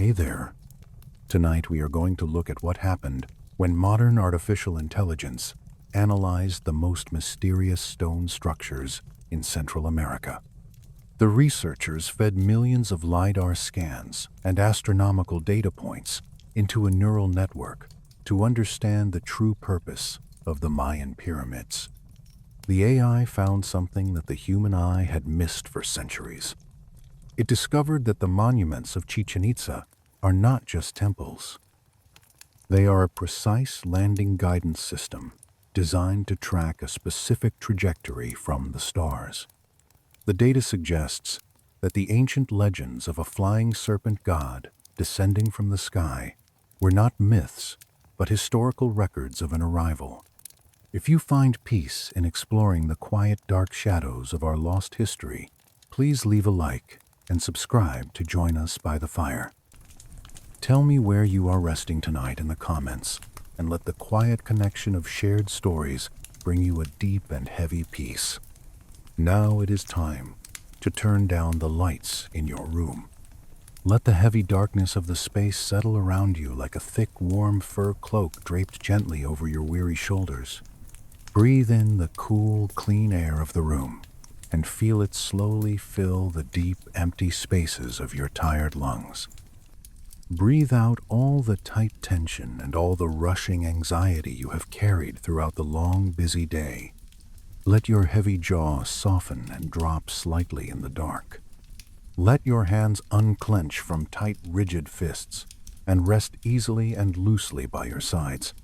Hey there. Tonight we are going to look at what happened when modern artificial intelligence analyzed the most mysterious stone structures in Central America. The researchers fed millions of lidar scans and astronomical data points into a neural network to understand the true purpose of the Mayan pyramids. The AI found something that the human eye had missed for centuries. It discovered that the monuments of Chichen Itza are not just temples. They are a precise landing guidance system designed to track a specific trajectory from the stars. The data suggests that the ancient legends of a flying serpent god descending from the sky were not myths, but historical records of an arrival. If you find peace in exploring the quiet, dark shadows of our lost history, please leave a like and subscribe to join us by the fire. Tell me where you are resting tonight in the comments, and let the quiet connection of shared stories bring you a deep and heavy peace. Now it is time to turn down the lights in your room. Let the heavy darkness of the space settle around you like a thick, warm fur cloak draped gently over your weary shoulders. Breathe in the cool, clean air of the room and feel it slowly fill the deep, empty spaces of your tired lungs. Breathe out all the tight tension and all the rushing anxiety you have carried throughout the long, busy day. Let your heavy jaw soften and drop slightly in the dark. Let your hands unclench from tight, rigid fists and rest easily and loosely by your sides.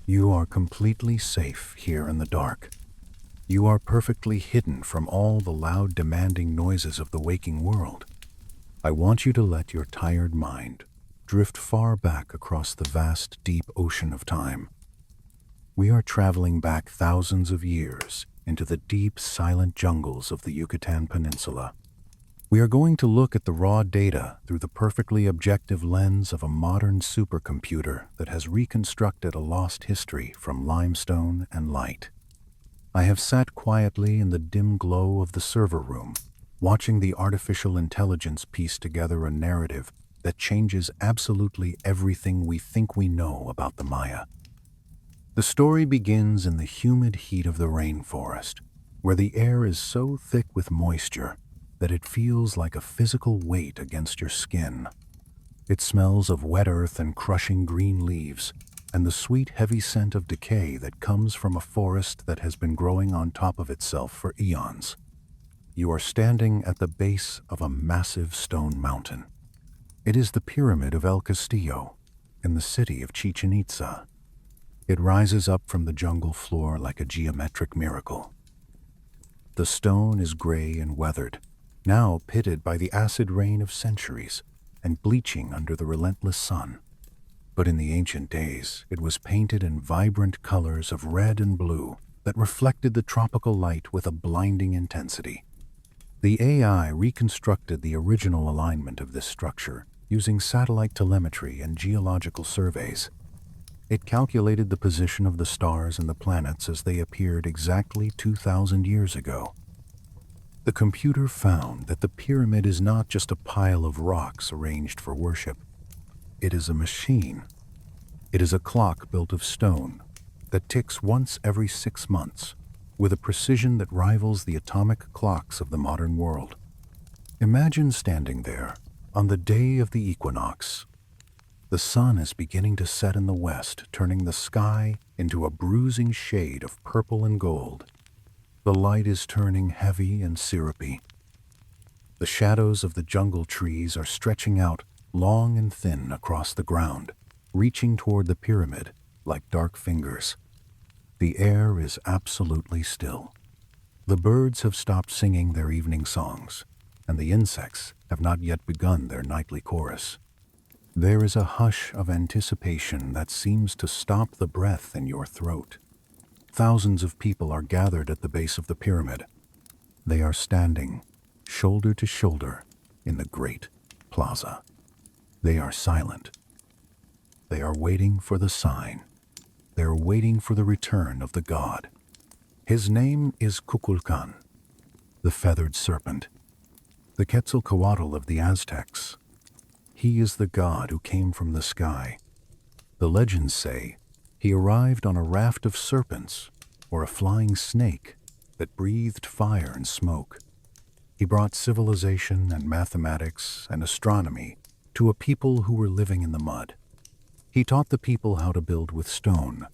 You are completely safe here in the dark. You are perfectly hidden from all the loud, demanding noises of the waking world. I want you to let your tired mind drift far back across the vast, deep ocean of time. We are traveling back thousands of years into the deep, silent jungles of the Yucatan Peninsula. We are going to look at the raw data through the perfectly objective lens of a modern supercomputer that has reconstructed a lost history from limestone and light. I have sat quietly in the dim glow of the server room, watching the artificial intelligence piece together a narrative that changes absolutely everything we think we know about the Maya. The story begins in the humid heat of the rainforest, where the air is so thick with moisture that it feels like a physical weight against your skin. It smells of wet earth and crushing green leaves, and the sweet, heavy scent of decay that comes from a forest that has been growing on top of itself for eons. You are standing at the base of a massive stone mountain. It is the Pyramid of El Castillo, in the city of Chichen Itza. It rises up from the jungle floor like a geometric miracle. The stone is gray and weathered, now pitted by the acid rain of centuries and bleaching under the relentless sun. But in the ancient days, it was painted in vibrant colors of red and blue that reflected the tropical light with a blinding intensity. The AI reconstructed the original alignment of this structure using satellite telemetry and geological surveys. It calculated the position of the stars and the planets as they appeared exactly 2,000 years ago. The computer found that the pyramid is not just a pile of rocks arranged for worship. It is a machine. It is a clock built of stone that ticks once every 6 months with a precision that rivals the atomic clocks of the modern world. Imagine standing there on the day of the equinox. The sun is beginning to set in the west, turning the sky into a bruising shade of purple and gold. The light is turning heavy and syrupy. The shadows of the jungle trees are stretching out long and thin across the ground, reaching toward the pyramid like dark fingers. The air is absolutely still. The birds have stopped singing their evening songs, and the insects have not yet begun their nightly chorus. There is a hush of anticipation that seems to stop the breath in your throat. Thousands of people are gathered at the base of the pyramid. They are standing, shoulder to shoulder, in the great plaza. They are silent. They are waiting for the sign. They are waiting for the return of the god. His name is Kukulkan, the feathered serpent, the Quetzalcoatl of the Aztecs. He is the god who came from the sky. The legends say he arrived on a raft of serpents or a flying snake that breathed fire and smoke. He brought civilization and mathematics and astronomy to a people who were living in the mud. He taught the people how to build with stone,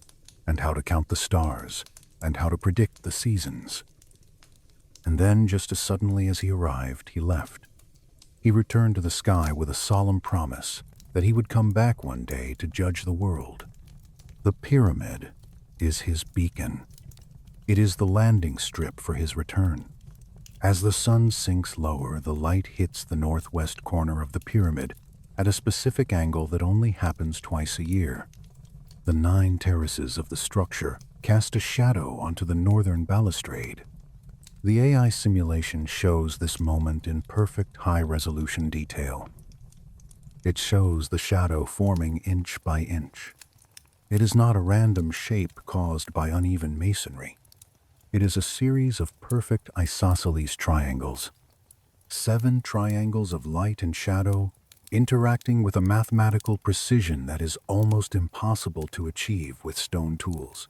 and how to count the stars, and how to predict the seasons. And then, just as suddenly as he arrived, he left. He returned to the sky with a solemn promise that he would come back one day to judge the world. The pyramid is his beacon. It is the landing strip for his return. As the sun sinks lower, the light hits the northwest corner of the pyramid at a specific angle that only happens twice a year. The 9 terraces of the structure cast a shadow onto the northern balustrade. The AI simulation shows this moment in perfect high-resolution detail. It shows the shadow forming inch by inch. It is not a random shape caused by uneven masonry. It is a series of perfect isosceles triangles. 7 triangles of light and shadow interacting with a mathematical precision that is almost impossible to achieve with stone tools.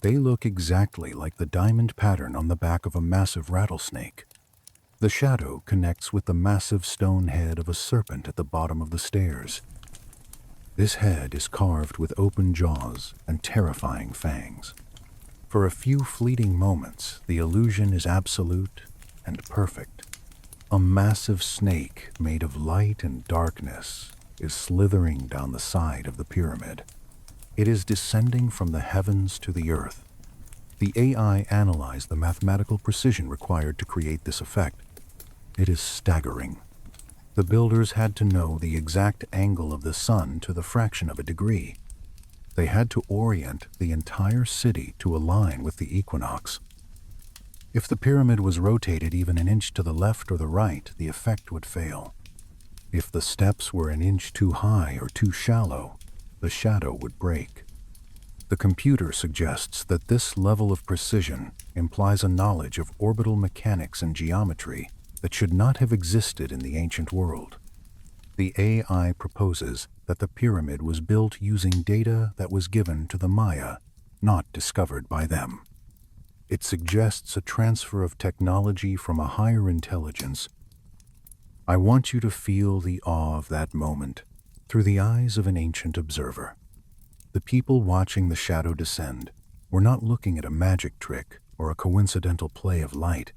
They look exactly like the diamond pattern on the back of a massive rattlesnake. The shadow connects with the massive stone head of a serpent at the bottom of the stairs. This head is carved with open jaws and terrifying fangs. For a few fleeting moments, the illusion is absolute and perfect. A massive snake made of light and darkness is slithering down the side of the pyramid. It is descending from the heavens to the earth. The AI analyzed the mathematical precision required to create this effect. It is staggering. The builders had to know the exact angle of the sun to the fraction of a degree. They had to orient the entire city to align with the equinox. If the pyramid was rotated even an inch to the left or the right, the effect would fail. If the steps were an inch too high or too shallow, the shadow would break. The computer suggests that this level of precision implies a knowledge of orbital mechanics and geometry that should not have existed in the ancient world. The AI proposes that the pyramid was built using data that was given to the Maya, not discovered by them. It suggests a transfer of technology from a higher intelligence. I want you to feel the awe of that moment through the eyes of an ancient observer. The people watching the shadow descend were not looking at a magic trick or a coincidental play of light.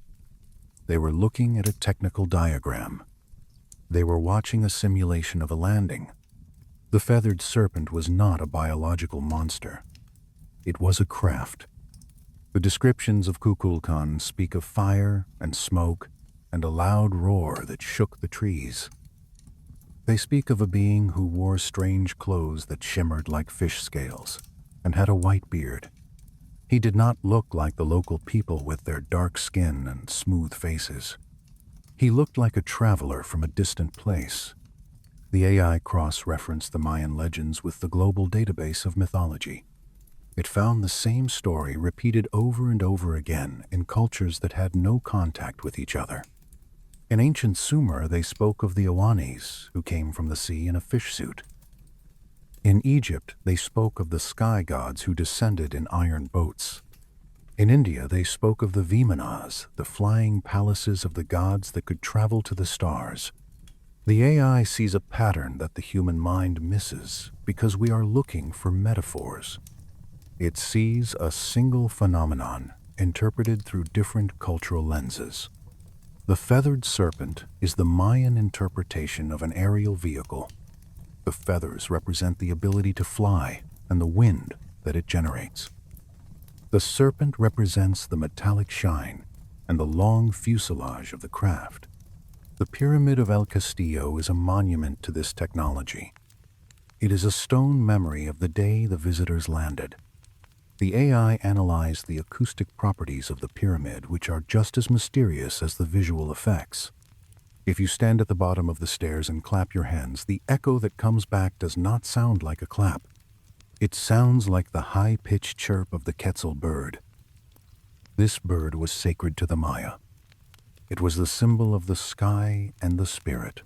They were looking at a technical diagram. They were watching a simulation of a landing. The feathered serpent was not a biological monster. It was a craft. The descriptions of Kukulkan speak of fire and smoke and a loud roar that shook the trees. They speak of a being who wore strange clothes that shimmered like fish scales and had a white beard. He did not look like the local people with their dark skin and smooth faces. He looked like a traveler from a distant place. The AI cross-referenced the Mayan legends with the global database of mythology. It found the same story repeated over and over again in cultures that had no contact with each other. In ancient Sumer, they spoke of the Awanis, who came from the sea in a fish suit. In Egypt, they spoke of the sky gods who descended in iron boats. In India, they spoke of the Vimanas, the flying palaces of the gods that could travel to the stars. The AI sees a pattern that the human mind misses because we are looking for metaphors. It sees a single phenomenon interpreted through different cultural lenses. The feathered serpent is the Mayan interpretation of an aerial vehicle. The feathers represent the ability to fly and the wind that it generates. The serpent represents the metallic shine and the long fuselage of the craft. The Pyramid of El Castillo is a monument to this technology. It is a stone memory of the day the visitors landed. The AI analyzed the acoustic properties of the pyramid, which are just as mysterious as the visual effects. If you stand at the bottom of the stairs and clap your hands, the echo that comes back does not sound like a clap. It sounds like the high-pitched chirp of the quetzal bird. This bird was sacred to the Maya. It was the symbol of the sky and the spirit.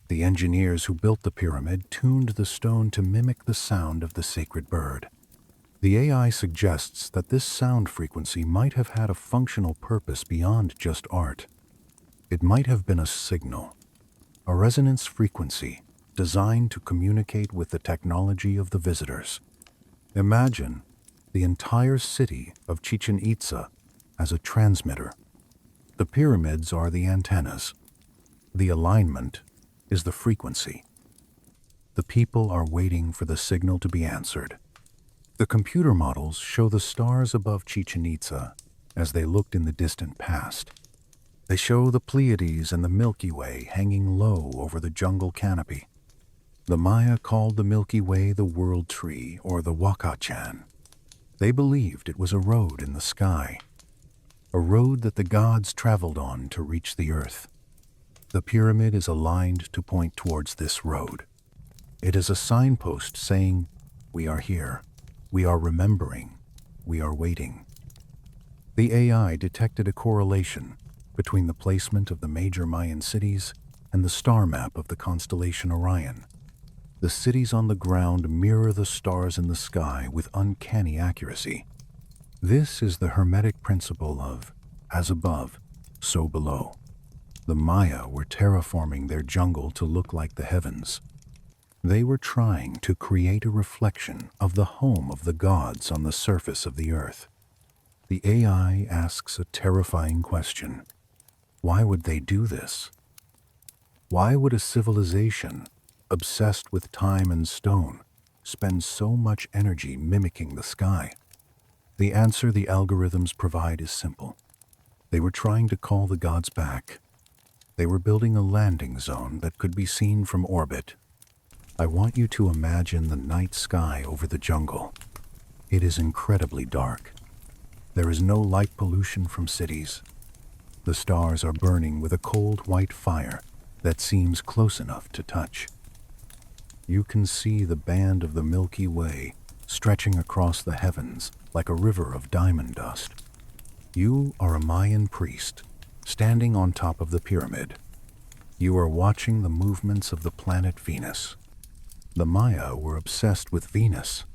The engineers who built the pyramid tuned the stone to mimic the sound of the sacred bird. The AI suggests that this sound frequency might have had a functional purpose beyond just art. It might have been a signal, a resonance frequency designed to communicate with the technology of the visitors. Imagine the entire city of Chichen Itza as a transmitter. The pyramids are the antennas. The alignment is the frequency. The people are waiting for the signal to be answered. The computer models show the stars above Chichen Itza as they looked in the distant past. They show the Pleiades and the Milky Way hanging low over the jungle canopy. The Maya called the Milky Way the World Tree, or the Wakachan. They believed it was a road in the sky, a road that the gods traveled on to reach the earth. The pyramid is aligned to point towards this road. It is a signpost saying, "We are here. We are remembering. We are waiting." The AI detected a correlation between the placement of the major Mayan cities and the star map of the constellation Orion. The cities on the ground mirror the stars in the sky with uncanny accuracy. This is the Hermetic principle of as above, so below. The Maya were terraforming their jungle to look like the heavens. They were trying to create a reflection of the home of the gods on the surface of the earth. The AI asks a terrifying question. Why would they do this? Why would a civilization obsessed with time and stone spend so much energy mimicking the sky? The answer the algorithms provide is simple. They were trying to call the gods back. They were building a landing zone that could be seen from orbit. I want you to imagine the night sky over the jungle. It is incredibly dark. There is no light pollution from cities. The stars are burning with a cold white fire that seems close enough to touch. You can see the band of the Milky Way stretching across the heavens like a river of diamond dust. You are a Mayan priest standing on top of the pyramid. You are watching the movements of the planet Venus. The Maya were obsessed with Venus.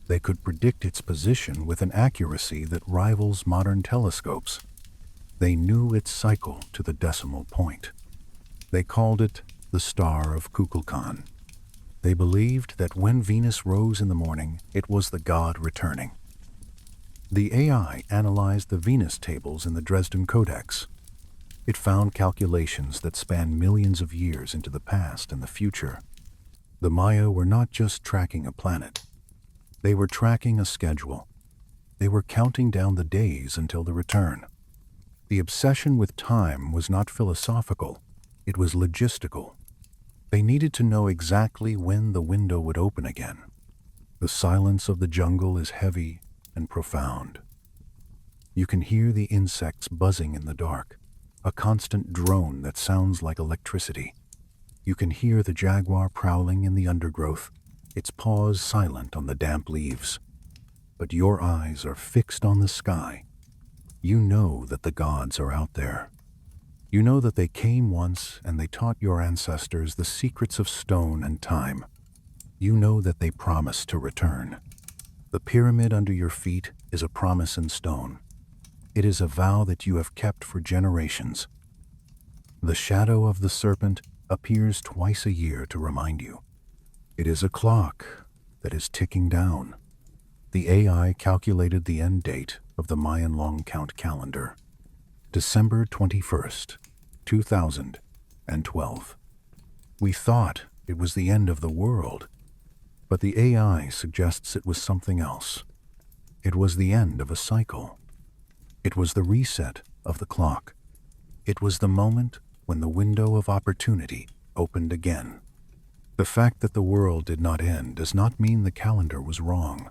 They could predict its position with an accuracy that rivals modern telescopes. They knew its cycle to the decimal point. They called it the Star of Kukulkan. They believed that when Venus rose in the morning, it was the god returning. The AI analyzed the Venus tables in the Dresden Codex. It found calculations that span millions of years into the past and the future. The Maya were not just tracking a planet. They were tracking a schedule. They were counting down the days until the return. The obsession with time was not philosophical. It was logistical. They needed to know exactly when the window would open again. The silence of the jungle is heavy and profound. You can hear the insects buzzing in the dark, a constant drone that sounds like electricity. You can hear the jaguar prowling in the undergrowth, its paws silent on the damp leaves. But your eyes are fixed on the sky. You know that the gods are out there. You know that they came once and they taught your ancestors the secrets of stone and time. You know that they promised to return. The pyramid under your feet is a promise in stone. It is a vow that you have kept for generations. The shadow of the serpent appears twice a year to remind you. It is a clock that is ticking down. The AI calculated the end date of the Mayan long count calendar. December 21st, 2012. We thought it was the end of the world, but the AI suggests it was something else. It was the end of a cycle. It was the reset of the clock. It was the moment when the window of opportunity opened again. The fact that the world did not end does not mean the calendar was wrong.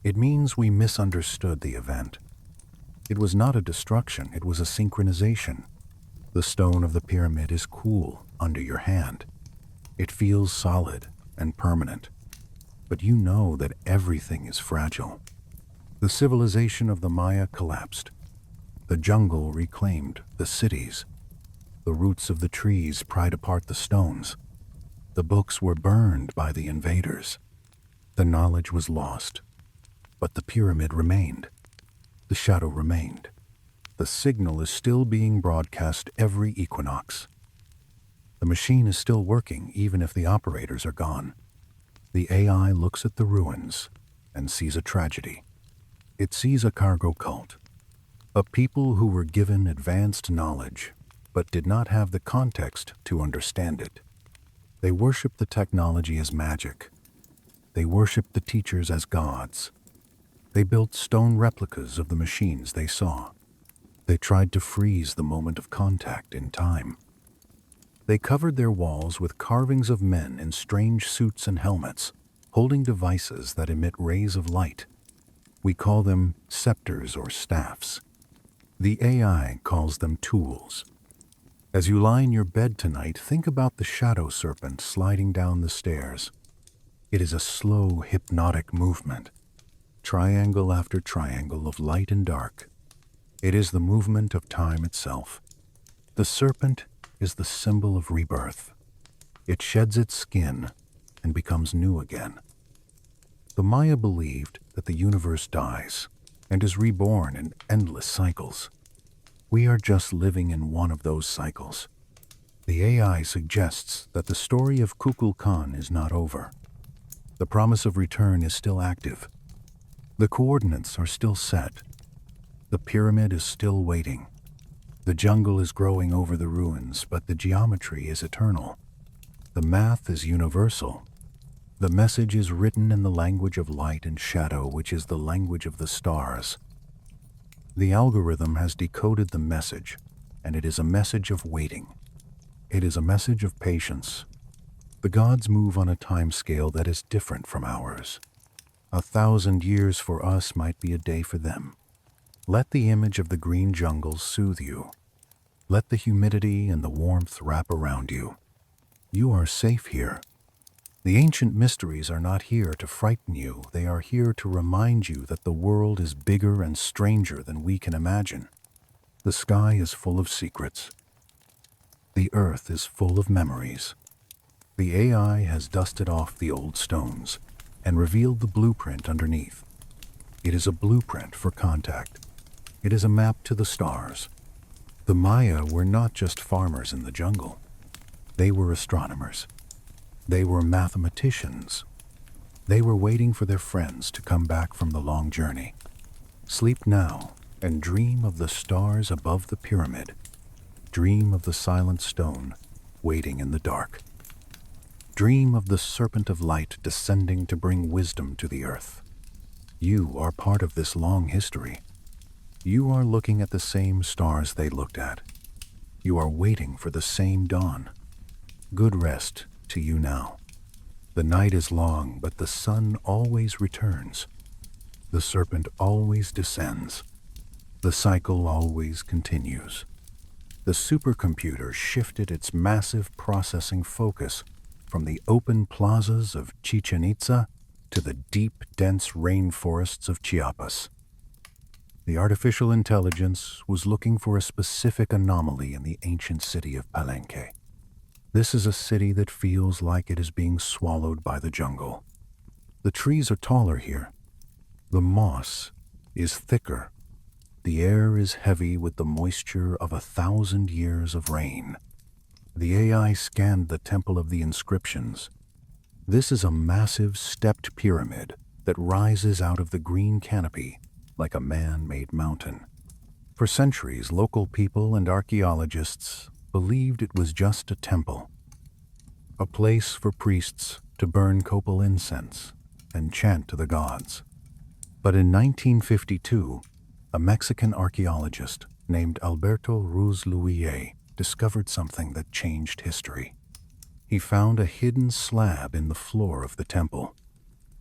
It means we misunderstood the event. It was not a destruction, it was a synchronization. The stone of the pyramid is cool under your hand. It feels solid and permanent. But you know that everything is fragile. The civilization of the Maya collapsed. The jungle reclaimed the cities. The roots of the trees pried apart the stones. The books were burned by the invaders. The knowledge was lost, but the pyramid remained. The shadow remained. The signal is still being broadcast every equinox. The machine is still working even if the operators are gone. The AI looks at the ruins and sees a tragedy. It sees a cargo cult, a people who were given advanced knowledge but did not have the context to understand it. They worship the technology as magic. They worship the teachers as gods. They built stone replicas of the machines they saw. They tried to freeze the moment of contact in time. They covered their walls with carvings of men in strange suits and helmets, holding devices that emit rays of light. We call them scepters or staffs. The AI calls them tools. As you lie in your bed tonight, think about the shadow serpent sliding down the stairs. It is a slow, hypnotic movement, triangle after triangle of light and dark. It is the movement of time itself. The serpent is the symbol of rebirth. It sheds its skin and becomes new again. The Maya believed that the universe dies and is reborn in endless cycles. We are just living in one of those cycles. The AI suggests that the story of Kukulkan is not over. The promise of return is still active. The coordinates are still set. The pyramid is still waiting. The jungle is growing over the ruins, but the geometry is eternal. The math is universal. The message is written in the language of light and shadow, which is the language of the stars. The algorithm has decoded the message, and it is a message of waiting. It is a message of patience. The gods move on a time scale that is different from ours. 1,000 years for us might be a day for them. Let the image of the green jungle soothe you. Let the humidity and the warmth wrap around you. You are safe here. The ancient mysteries are not here to frighten you. They are here to remind you that the world is bigger and stranger than we can imagine. The sky is full of secrets. The earth is full of memories. The AI has dusted off the old stones and revealed the blueprint underneath. It is a blueprint for contact. It is a map to the stars. The Maya were not just farmers in the jungle. They were astronomers. They were mathematicians. They were waiting for their friends to come back from the long journey. Sleep now and dream of the stars above the pyramid. Dream of the silent stone waiting in the dark. Dream of the serpent of light descending to bring wisdom to the earth. You are part of this long history. You are looking at the same stars they looked at. You are waiting for the same dawn. Good rest to you now. The night is long, but the sun always returns. The serpent always descends. The cycle always continues. The supercomputer shifted its massive processing focus from the open plazas of Chichen Itza to the deep, dense rainforests of Chiapas. The artificial intelligence was looking for a specific anomaly in the ancient city of Palenque. This is a city that feels like it is being swallowed by the jungle. The trees are taller here. The moss is thicker. The air is heavy with the moisture of 1,000 years of rain. The AI scanned the temple of the inscriptions. This is a massive stepped pyramid that rises out of the green canopy like a man-made mountain. For centuries, local people and archaeologists believed it was just a temple, a place for priests to burn copal incense and chant to the gods. But in 1952, a Mexican archaeologist named Alberto Ruiz-Luille discovered something that changed history. He found a hidden slab in the floor of the temple.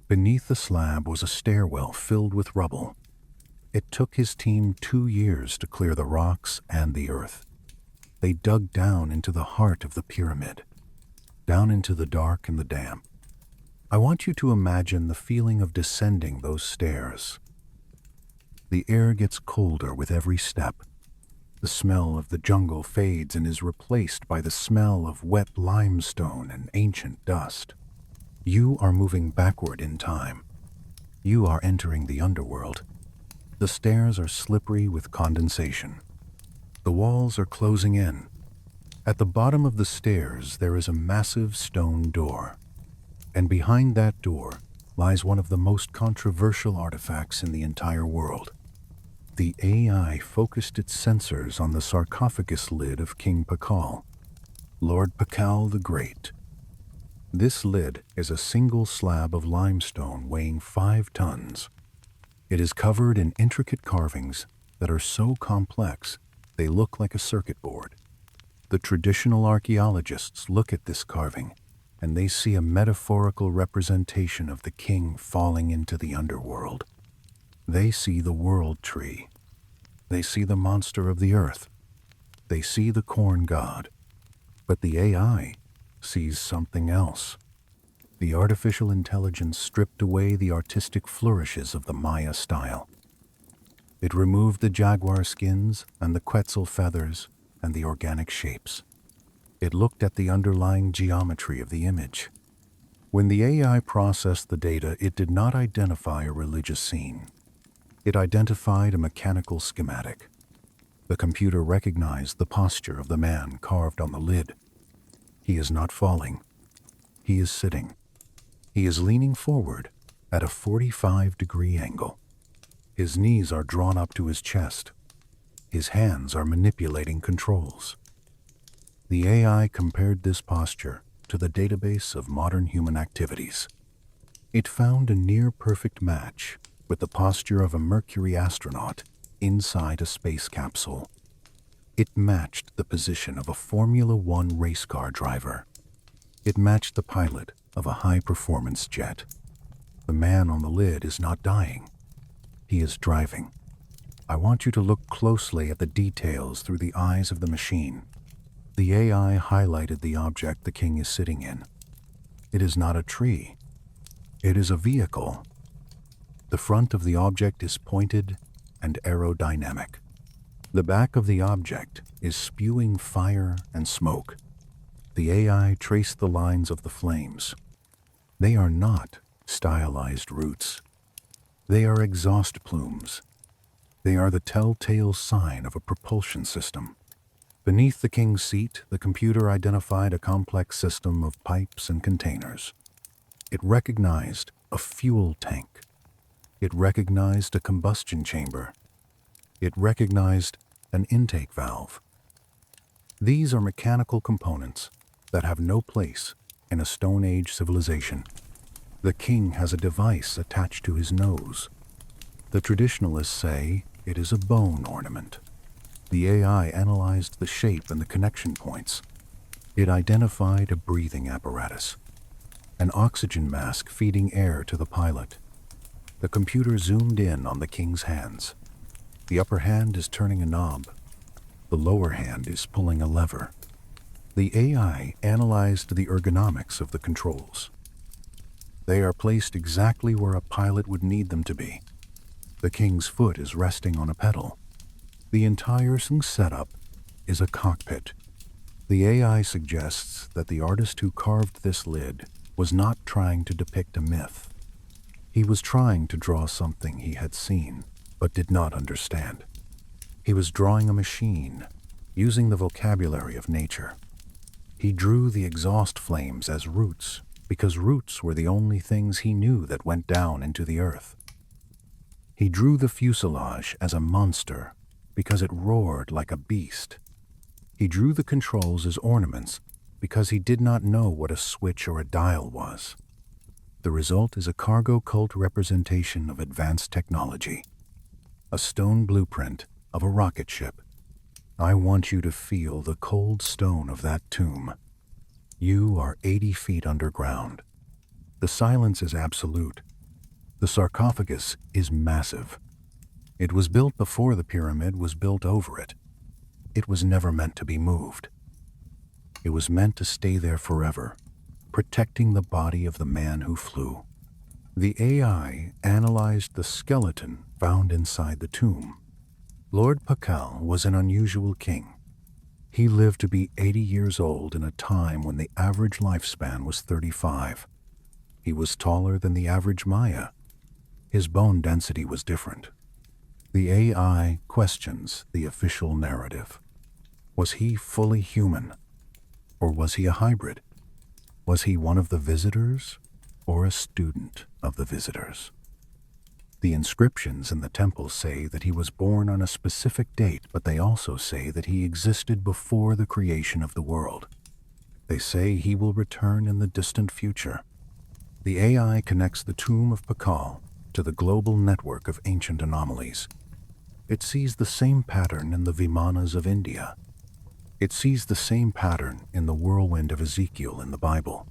Beneath the slab was a stairwell filled with rubble. It took his team 2 years to clear the rocks and the earth. They dug down into the heart of the pyramid, down into the dark and the damp. I want you to imagine the feeling of descending those stairs. The air gets colder with every step. The smell of the jungle fades and is replaced by the smell of wet limestone and ancient dust. You are moving backward in time. You are entering the underworld. The stairs are slippery with condensation. The walls are closing in. At the bottom of the stairs, there is a massive stone door. And behind that door lies one of the most controversial artifacts in the entire world. The AI focused its sensors on the sarcophagus lid of King Pakal, Lord Pakal the Great. This lid is a single slab of limestone weighing 5 tons. It is covered in intricate carvings that are so complex they look like a circuit board. The traditional archaeologists look at this carving and they see a metaphorical representation of the king falling into the underworld. They see the world tree. They see the monster of the earth. They see the corn god. But the AI sees something else. The artificial intelligence stripped away the artistic flourishes of the Maya style. It removed the jaguar skins and the quetzal feathers and the organic shapes. It looked at the underlying geometry of the image. When the AI processed the data, it did not identify a religious scene. It identified a mechanical schematic. The computer recognized the posture of the man carved on the lid. He is not falling. He is sitting. He is leaning forward at a 45-degree angle. His knees are drawn up to his chest. His hands are manipulating controls. The AI compared this posture to the database of modern human activities. It found a near-perfect match with the posture of a Mercury astronaut inside a space capsule. It matched the position of a Formula One race car driver. It matched the pilot of a high-performance jet. The man on the lid is not dying. He is driving. I want you to look closely at the details through the eyes of the machine. The AI highlighted the object the king is sitting in. It is not a tree. It is a vehicle. The front of the object is pointed and aerodynamic. The back of the object is spewing fire and smoke. The AI traced the lines of the flames. They are not stylized roots. They are exhaust plumes. They are the telltale sign of a propulsion system. Beneath the king's seat, the computer identified a complex system of pipes and containers. It recognized a fuel tank. It recognized a combustion chamber. It recognized an intake valve. These are mechanical components that have no place in a Stone Age civilization. The king has a device attached to his nose. The traditionalists say it is a bone ornament. The AI analyzed the shape and the connection points. It identified a breathing apparatus, an oxygen mask feeding air to the pilot. The computer zoomed in on the king's hands. The upper hand is turning a knob. The lower hand is pulling a lever. The AI analyzed the ergonomics of the controls. They are placed exactly where a pilot would need them to be. The king's foot is resting on a pedal. The entire setup is a cockpit. The AI suggests that the artist who carved this lid was not trying to depict a myth. He was trying to draw something he had seen, but did not understand. He was drawing a machine, using the vocabulary of nature. He drew the exhaust flames as roots, because roots were the only things he knew that went down into the earth. He drew the fuselage as a monster, because it roared like a beast. He drew the controls as ornaments, because he did not know what a switch or a dial was. The result is a cargo cult representation of advanced technology, a stone blueprint of a rocket ship. I want you to feel the cold stone of that tomb. You are 80 feet underground. The silence is absolute. The sarcophagus is massive. It was built before the pyramid was built over it. It was never meant to be moved. It was meant to stay there forever, protecting the body of the man who flew. The AI analyzed the skeleton found inside the tomb. Lord Pakal was an unusual king. He lived to be 80 years old in a time when the average lifespan was 35. He was taller than the average Maya. His bone density was different. The AI questions the official narrative. Was he fully human? Or was he a hybrid? Was he one of the visitors or a student of the visitors? The inscriptions in the temple say that he was born on a specific date, but they also say that he existed before the creation of the world. They say he will return in the distant future. The AI connects the tomb of Pakal to the global network of ancient anomalies. It sees the same pattern in the Vimanas of India. It sees the same pattern in the whirlwind of Ezekiel in the Bible.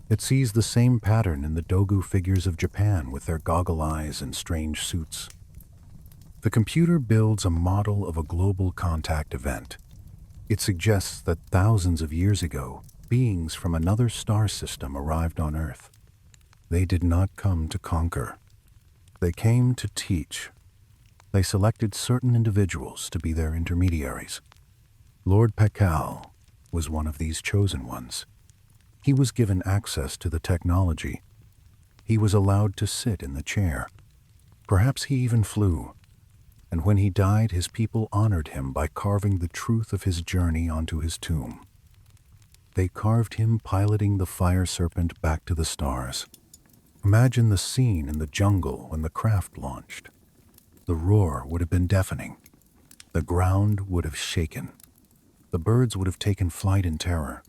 It sees the same pattern in the Dogu figures of Japan with their goggle eyes and strange suits. The computer builds a model of a global contact event. It suggests that thousands of years ago, beings from another star system arrived on Earth. They did not come to conquer. They came to teach. They selected certain individuals to be their intermediaries. Lord Pakal was one of these chosen ones. He was given access to the technology. He was allowed to sit in the chair. Perhaps he even flew. And when he died, his people honored him by carving the truth of his journey onto his tomb. They carved him piloting the fire serpent back to the stars. Imagine the scene in the jungle when the craft launched. The roar would have been deafening. The ground would have shaken. The birds would have taken flight in terror.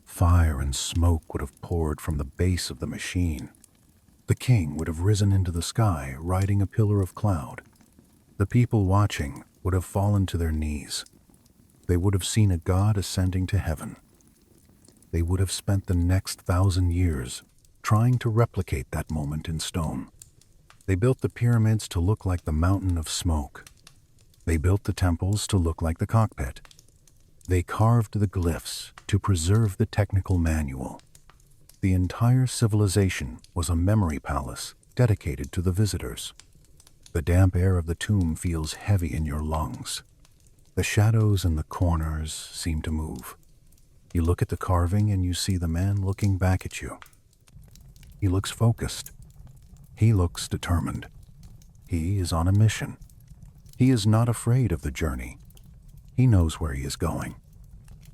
Fire and smoke would have poured from the base of the machine. The king would have risen into the sky, riding a pillar of cloud. The people watching would have fallen to their knees. They would have seen a god ascending to heaven. They would have spent the next 1,000 years trying to replicate that moment in stone. They built the pyramids to look like the mountain of smoke. They built the temples to look like the cockpit. They carved the glyphs to preserve the technical manual. The entire civilization was a memory palace dedicated to the visitors. The damp air of the tomb feels heavy in your lungs. The shadows in the corners seem to move. You look at the carving and you see the man looking back at you. He looks focused. He looks determined. He is on a mission. He is not afraid of the journey. He knows where he is going.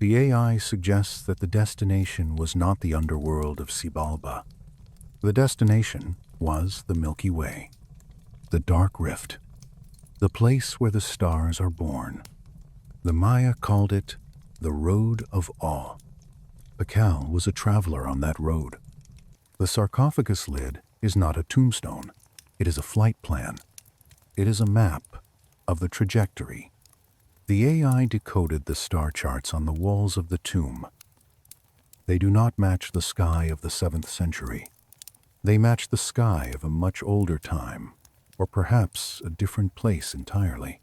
The AI suggests that the destination was not the underworld of Xibalba. The destination was the Milky Way, the dark rift, the place where the stars are born. The Maya called it the Road of Awe. Pakal was a traveler on that road. The sarcophagus lid is not a tombstone. It is a flight plan. It is a map of the trajectory. The AI decoded the star charts on the walls of the tomb. They do not match the sky of the 7th century. They match the sky of a much older time, or perhaps a different place entirely.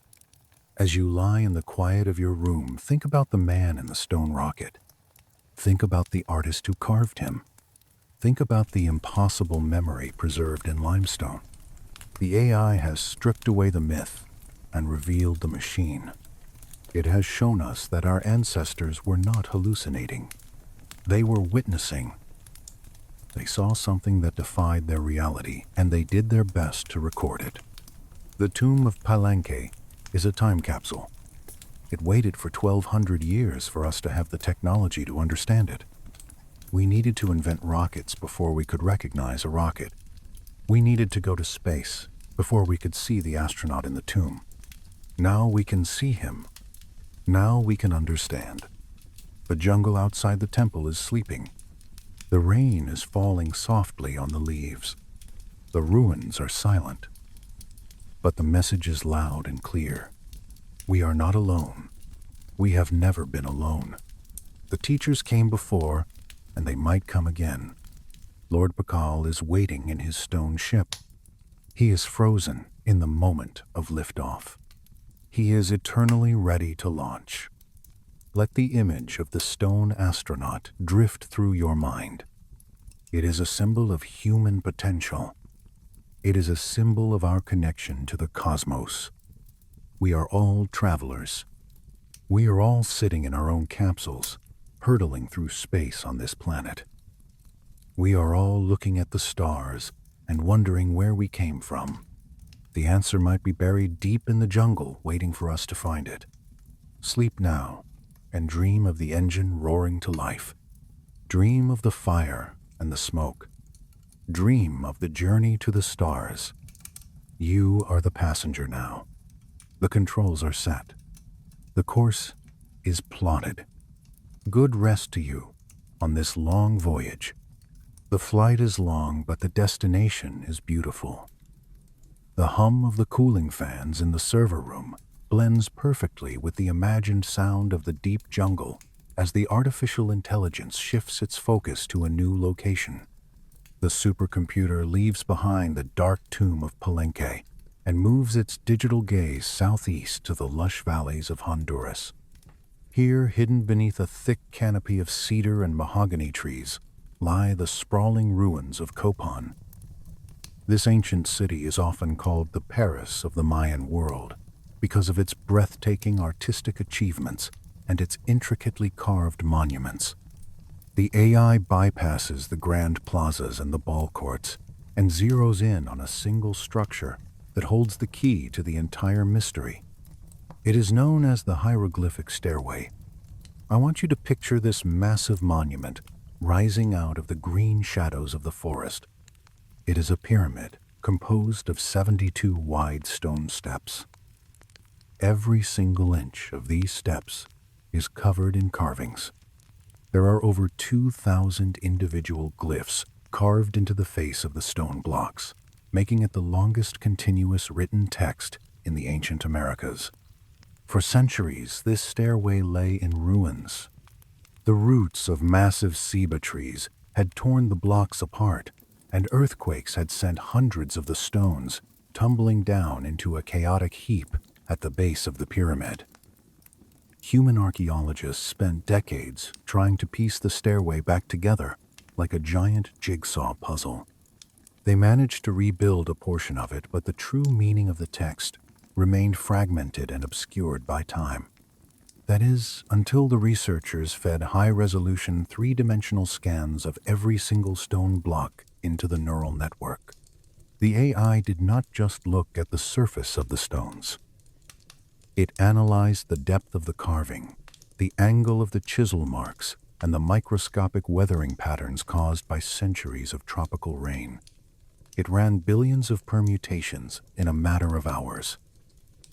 As you lie in the quiet of your room, think about the man in the stone rocket. Think about the artist who carved him. Think about the impossible memory preserved in limestone. The AI has stripped away the myth and revealed the machine. It has shown us that our ancestors were not hallucinating. They were witnessing. They saw something that defied their reality, and they did their best to record it. The tomb of Palenque is a time capsule. It waited for 1,200 years for us to have the technology to understand it. We needed to invent rockets before we could recognize a rocket. We needed to go to space before we could see the astronaut in the tomb. Now we can see him. Now we can understand. The jungle outside the temple is sleeping. The rain is falling softly on the leaves. The ruins are silent. But the message is loud and clear. We are not alone. We have never been alone. The teachers came before, and they might come again. Lord Pakal is waiting in his stone ship. He is frozen in the moment of liftoff. He is eternally ready to launch. Let the image of the stone astronaut drift through your mind. It is a symbol of human potential. It is a symbol of our connection to the cosmos. We are all travelers. We are all sitting in our own capsules, hurtling through space on this planet. We are all looking at the stars and wondering where we came from. The answer might be buried deep in the jungle, waiting for us to find it. Sleep now and dream of the engine roaring to life. Dream of the fire and the smoke. Dream of the journey to the stars. You are the passenger now. The controls are set. The course is plotted. Good rest to you on this long voyage. The flight is long, but the destination is beautiful. The hum of the cooling fans in the server room blends perfectly with the imagined sound of the deep jungle as the artificial intelligence shifts its focus to a new location. The supercomputer leaves behind the dark tomb of Palenque and moves its digital gaze southeast to the lush valleys of Honduras. Here, hidden beneath a thick canopy of cedar and mahogany trees, lie the sprawling ruins of Copan. This ancient city is often called the Paris of the Mayan world because of its breathtaking artistic achievements and its intricately carved monuments. The AI bypasses the grand plazas and the ball courts and zeroes in on a single structure that holds the key to the entire mystery. It is known as the hieroglyphic stairway. I want you to picture this massive monument rising out of the green shadows of the forest. It is a pyramid composed of 72 wide stone steps. Every single inch of these steps is covered in carvings. There are over 2,000 individual glyphs carved into the face of the stone blocks, making it the longest continuous written text in the ancient Americas. For centuries, this stairway lay in ruins. The roots of massive ceiba trees had torn the blocks apart, and earthquakes had sent hundreds of the stones tumbling down into a chaotic heap at the base of the pyramid. Human archaeologists spent decades trying to piece the stairway back together like a giant jigsaw puzzle. They managed to rebuild a portion of it, but the true meaning of the text remained fragmented and obscured by time. That is, until the researchers fed high-resolution three-dimensional scans of every single stone block into the neural network. The AI did not just look at the surface of the stones. It analyzed the depth of the carving, the angle of the chisel marks, and the microscopic weathering patterns caused by centuries of tropical rain. It ran billions of permutations in a matter of hours.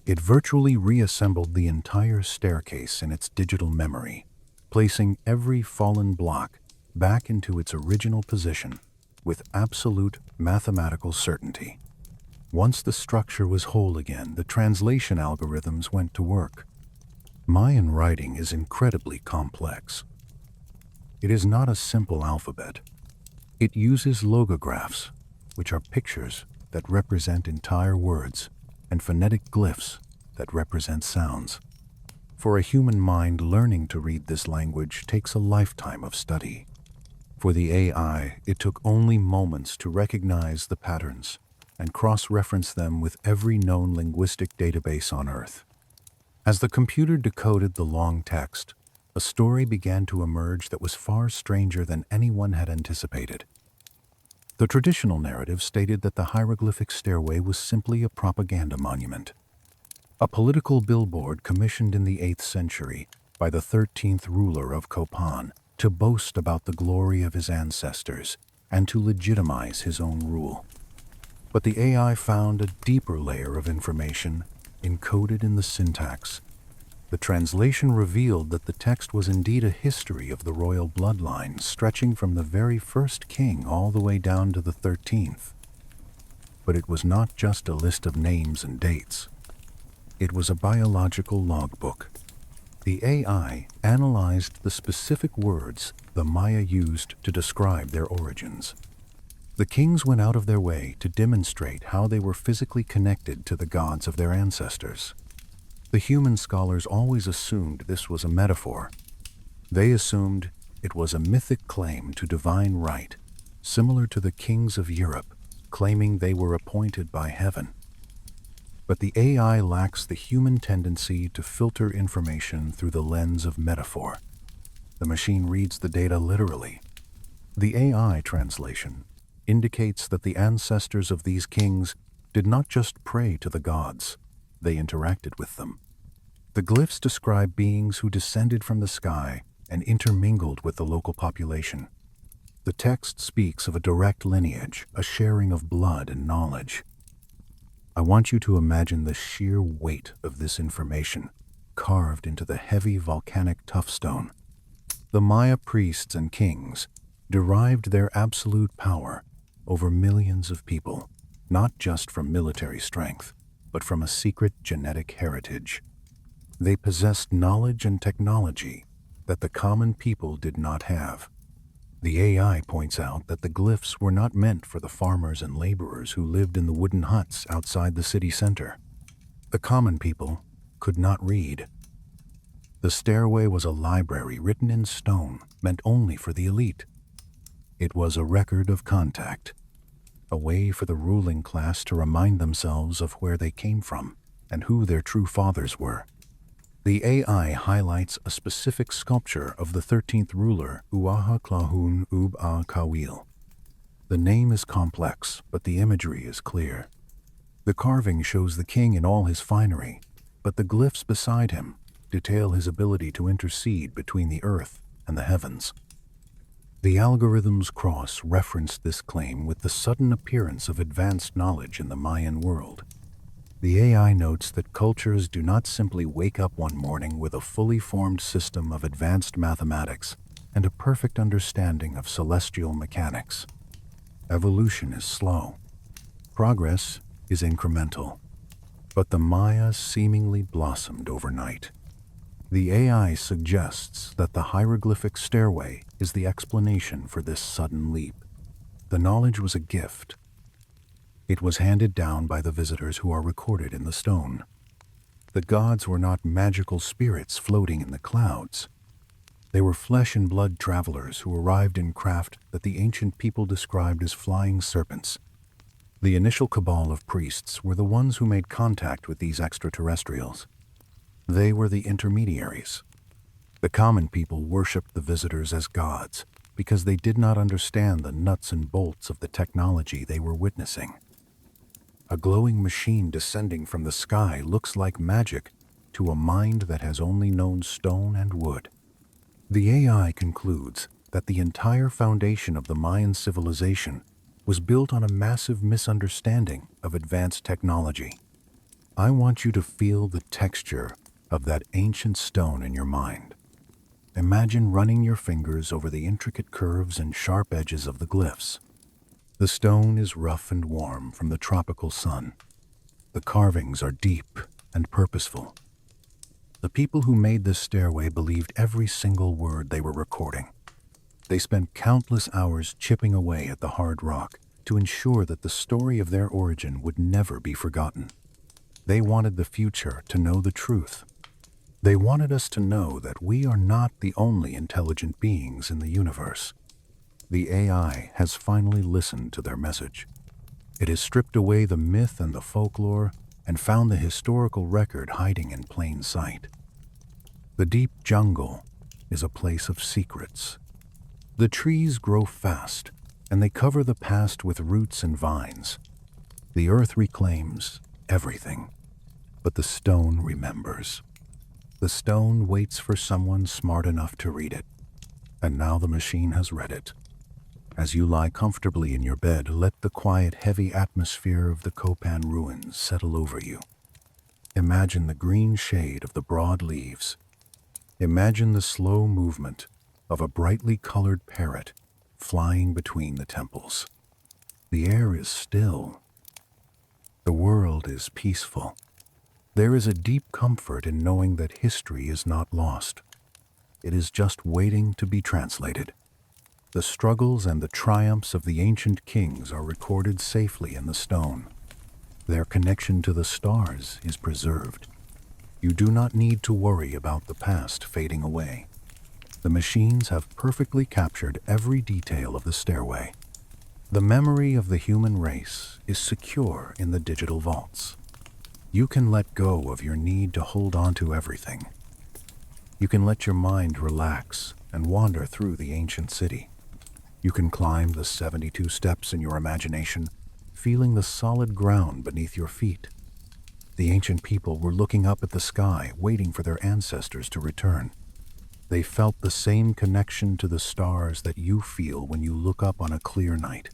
It virtually reassembled the entire staircase in its digital memory, placing every fallen block back into its original position with absolute mathematical certainty. Once the structure was whole again, the translation algorithms went to work. Mayan writing is incredibly complex. It is not a simple alphabet. It uses logographs, which are pictures that represent entire words, and phonetic glyphs that represent sounds. For a human mind, learning to read this language takes a lifetime of study. For the AI, it took only moments to recognize the patterns and cross-reference them with every known linguistic database on Earth. As the computer decoded the long text, a story began to emerge that was far stranger than anyone had anticipated. The traditional narrative stated that the hieroglyphic stairway was simply a propaganda monument, a political billboard commissioned in the 8th century by the 13th ruler of Copan to boast about the glory of his ancestors and to legitimize his own rule. But the AI found a deeper layer of information encoded in the syntax. The translation revealed that the text was indeed a history of the royal bloodline, stretching from the very first king all the way down to the 13th. But it was not just a list of names and dates. It was a biological logbook. The AI analyzed the specific words the Maya used to describe their origins. The kings went out of their way to demonstrate how they were physically connected to the gods of their ancestors. The human scholars always assumed this was a metaphor. They assumed it was a mythic claim to divine right, similar to the kings of Europe claiming they were appointed by heaven. But the AI lacks the human tendency to filter information through the lens of metaphor. The machine reads the data literally. The AI translation indicates that the ancestors of these kings did not just pray to the gods, they interacted with them. The glyphs describe beings who descended from the sky and intermingled with the local population. The text speaks of a direct lineage, a sharing of blood and knowledge. I want you to imagine the sheer weight of this information carved into the heavy volcanic toughstone. The Maya priests and kings derived their absolute power over millions of people, not just from military strength, but from a secret genetic heritage. They possessed knowledge and technology that the common people did not have. The AI points out that the glyphs were not meant for the farmers and laborers who lived in the wooden huts outside the city center. The common people could not read. The stairway was a library written in stone, meant only for the elite. It was a record of contact, a way for the ruling class to remind themselves of where they came from and who their true fathers were. The AI highlights a specific sculpture of the 13th ruler, Uaha Klahun Ub-A Kawil. The name is complex, but the imagery is clear. The carving shows the king in all his finery, but the glyphs beside him detail his ability to intercede between the earth and the heavens. The algorithm's cross referenced this claim with the sudden appearance of advanced knowledge in the Mayan world. The AI notes that cultures do not simply wake up one morning with a fully formed system of advanced mathematics and a perfect understanding of celestial mechanics. Evolution is slow. Progress is incremental. But the Maya seemingly blossomed overnight. The AI suggests that the hieroglyphic stairway is the explanation for this sudden leap. The knowledge was a gift. It was handed down by the visitors who are recorded in the stone. The gods were not magical spirits floating in the clouds. They were flesh and blood travelers who arrived in craft that the ancient people described as flying serpents. The initial cabal of priests were the ones who made contact with these extraterrestrials. They were the intermediaries. The common people worshipped the visitors as gods because they did not understand the nuts and bolts of the technology they were witnessing. A glowing machine descending from the sky looks like magic to a mind that has only known stone and wood. The AI concludes that the entire foundation of the Mayan civilization was built on a massive misunderstanding of advanced technology. I want you to feel the texture of that ancient stone in your mind. Imagine running your fingers over the intricate curves and sharp edges of the glyphs. The stone is rough and warm from the tropical sun. The carvings are deep and purposeful. The people who made this stairway believed every single word they were recording. They spent countless hours chipping away at the hard rock to ensure that the story of their origin would never be forgotten. They wanted the future to know the truth. They wanted us to know that we are not the only intelligent beings in the universe. The AI has finally listened to their message. It has stripped away the myth and the folklore and found the historical record hiding in plain sight. The deep jungle is a place of secrets. The trees grow fast, and they cover the past with roots and vines. The earth reclaims everything, but the stone remembers. The stone waits for someone smart enough to read it, and now the machine has read it. As you lie comfortably in your bed, let the quiet, heavy atmosphere of the Copan ruins settle over you. Imagine the green shade of the broad leaves. Imagine the slow movement of a brightly colored parrot flying between the temples. The air is still. The world is peaceful. There is a deep comfort in knowing that history is not lost. It is just waiting to be translated. The struggles and the triumphs of the ancient kings are recorded safely in the stone. Their connection to the stars is preserved. You do not need to worry about the past fading away. The machines have perfectly captured every detail of the stairway. The memory of the human race is secure in the digital vaults. You can let go of your need to hold on to everything. You can let your mind relax and wander through the ancient city. You can climb the 72 steps in your imagination, feeling the solid ground beneath your feet. The ancient people were looking up at the sky, waiting for their ancestors to return. They felt the same connection to the stars that you feel when you look up on a clear night.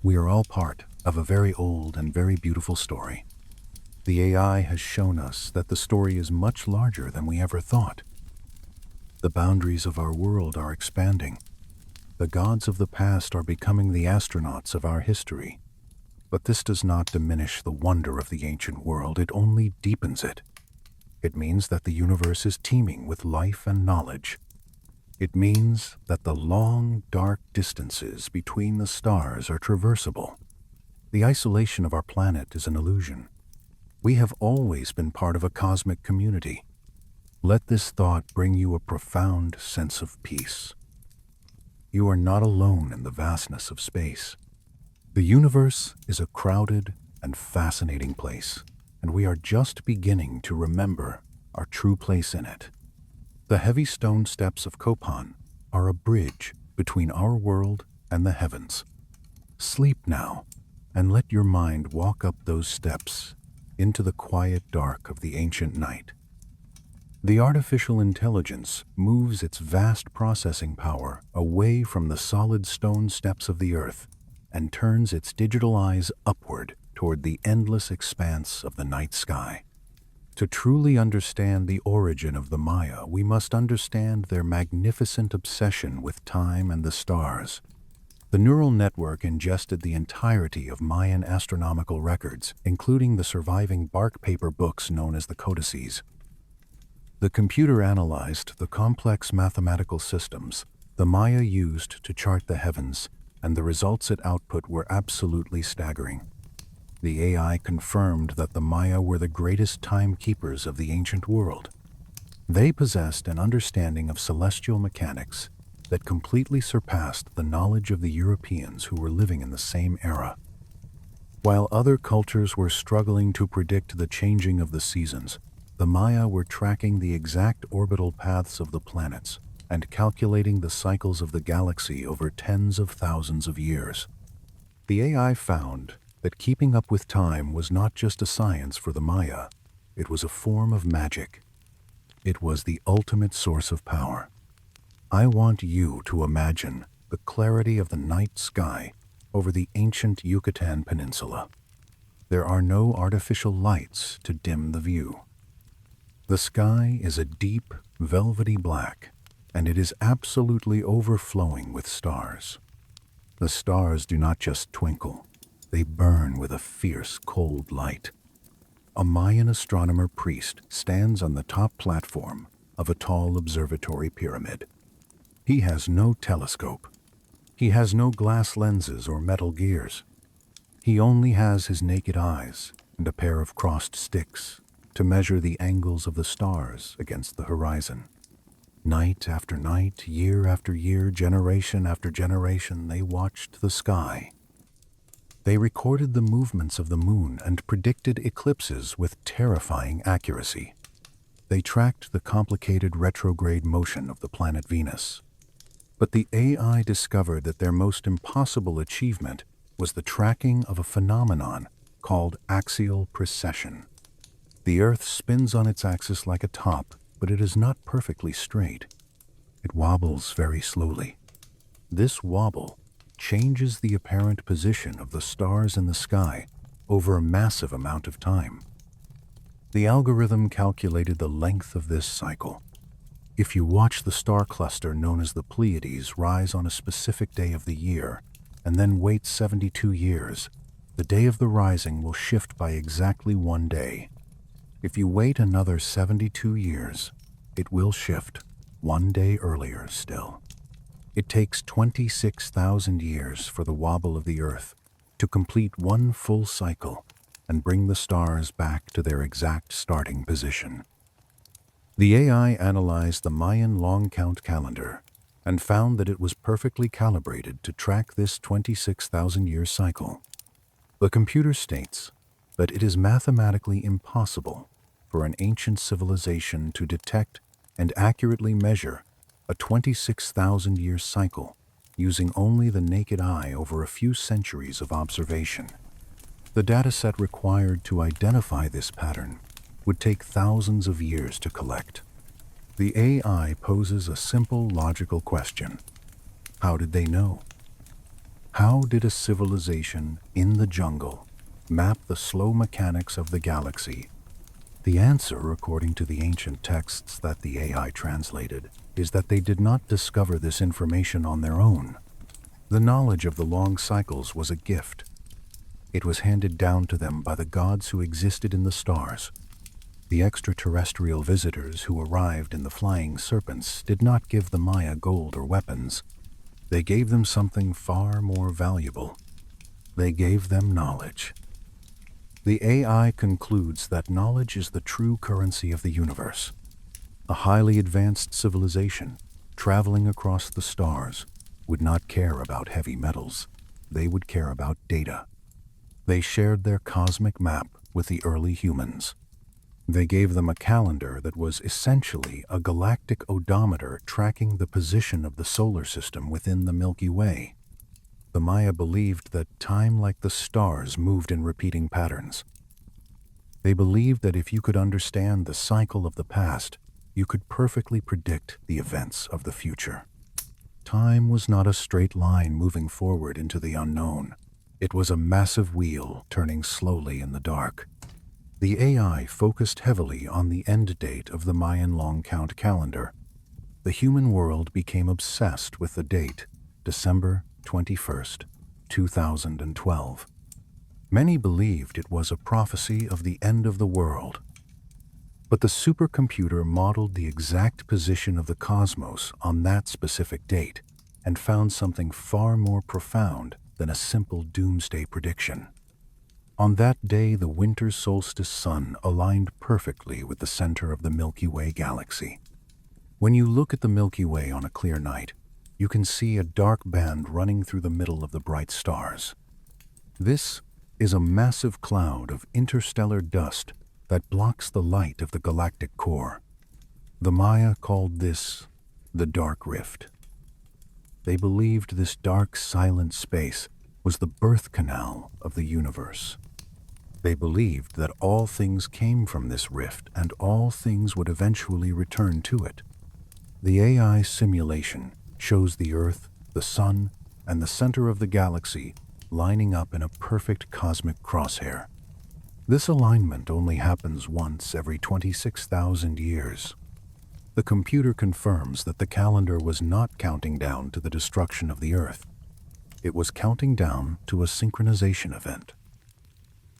We are all part of a very old and very beautiful story. The AI has shown us that the story is much larger than we ever thought. The boundaries of our world are expanding. The gods of the past are becoming the astronauts of our history. But this does not diminish the wonder of the ancient world, it only deepens it. It means that the universe is teeming with life and knowledge. It means that the long, dark distances between the stars are traversable. The isolation of our planet is an illusion. We have always been part of a cosmic community. Let this thought bring you a profound sense of peace. You are not alone in the vastness of space. The universe is a crowded and fascinating place, and we are just beginning to remember our true place in it. The heavy stone steps of Copan are a bridge between our world and the heavens. Sleep now, and let your mind walk up those steps into the quiet dark of the ancient night. The artificial intelligence moves its vast processing power away from the solid stone steps of the earth and turns its digital eyes upward toward the endless expanse of the night sky. To truly understand the origin of the Maya, we must understand their magnificent obsession with time and the stars. The neural network ingested the entirety of Mayan astronomical records, including the surviving bark paper books known as the codices. The computer analyzed the complex mathematical systems the Maya used to chart the heavens, and the results it output were absolutely staggering. The AI confirmed that the Maya were the greatest timekeepers of the ancient world. They possessed an understanding of celestial mechanics that completely surpassed the knowledge of the Europeans who were living in the same era. While other cultures were struggling to predict the changing of the seasons, the Maya were tracking the exact orbital paths of the planets and calculating the cycles of the galaxy over tens of thousands of years. The AI found that keeping up with time was not just a science for the Maya, it was a form of magic. It was the ultimate source of power. I want you to imagine the clarity of the night sky over the ancient Yucatan Peninsula. There are no artificial lights to dim the view. The sky is a deep, velvety black, and it is absolutely overflowing with stars. The stars do not just twinkle, they burn with a fierce, cold light. A Mayan astronomer priest stands on the top platform of a tall observatory pyramid. He has no telescope. He has no glass lenses or metal gears. He only has his naked eyes and a pair of crossed sticks to measure the angles of the stars against the horizon. Night after night, year after year, generation after generation, they watched the sky. They recorded the movements of the moon and predicted eclipses with terrifying accuracy. They tracked the complicated retrograde motion of the planet Venus. But the AI discovered that their most impossible achievement was the tracking of a phenomenon called axial precession. The Earth spins on its axis like a top, but it is not perfectly straight. It wobbles very slowly. This wobble changes the apparent position of the stars in the sky over a massive amount of time. The algorithm calculated the length of this cycle. If you watch the star cluster known as the Pleiades rise on a specific day of the year, and then wait 72 years, the day of the rising will shift by exactly 1 day. If you wait another 72 years, it will shift 1 day earlier still. It takes 26,000 years for the wobble of the Earth to complete 1 full cycle and bring the stars back to their exact starting position. The AI analyzed the Mayan long count calendar and found that it was perfectly calibrated to track this 26,000-year cycle. The computer states, but it is mathematically impossible for an ancient civilization to detect and accurately measure a 26,000-year cycle using only the naked eye over a few centuries of observation. The dataset required to identify this pattern would take thousands of years to collect. The AI poses a simple logical question. How did they know? How did a civilization in the jungle map the slow mechanics of the galaxy? The answer, according to the ancient texts that the AI translated, is that they did not discover this information on their own. The knowledge of the long cycles was a gift. It was handed down to them by the gods who existed in the stars. The extraterrestrial visitors who arrived in the flying serpents did not give the Maya gold or weapons. They gave them something far more valuable. They gave them knowledge. The AI concludes that knowledge is the true currency of the universe. A highly advanced civilization, traveling across the stars, would not care about heavy metals. They would care about data. They shared their cosmic map with the early humans. They gave them a calendar that was essentially a galactic odometer tracking the position of the solar system within the Milky Way. The Maya believed that time, like the stars, moved in repeating patterns. They believed that if you could understand the cycle of the past, you could perfectly predict the events of the future. Time was not a straight line moving forward into the unknown. It was a massive wheel turning slowly in the dark. The AI focused heavily on the end date of the Mayan long count calendar. The human world became obsessed with the date, December 21st, 2012. Many believed it was a prophecy of the end of the world. But the supercomputer modeled the exact position of the cosmos on that specific date and found something far more profound than a simple doomsday prediction. On that day, the winter solstice sun aligned perfectly with the center of the Milky Way galaxy. When you look at the Milky Way on a clear night, you can see a dark band running through the middle of the bright stars. This is a massive cloud of interstellar dust that blocks the light of the galactic core. The Maya called this the Dark Rift. They believed this dark, silent space was the birth canal of the universe. They believed that all things came from this rift and all things would eventually return to it. The AI simulation shows the Earth, the Sun, and the center of the galaxy lining up in a perfect cosmic crosshair. This alignment only happens once every 26,000 years. The computer confirms that the calendar was not counting down to the destruction of the Earth. It was counting down to a synchronization event.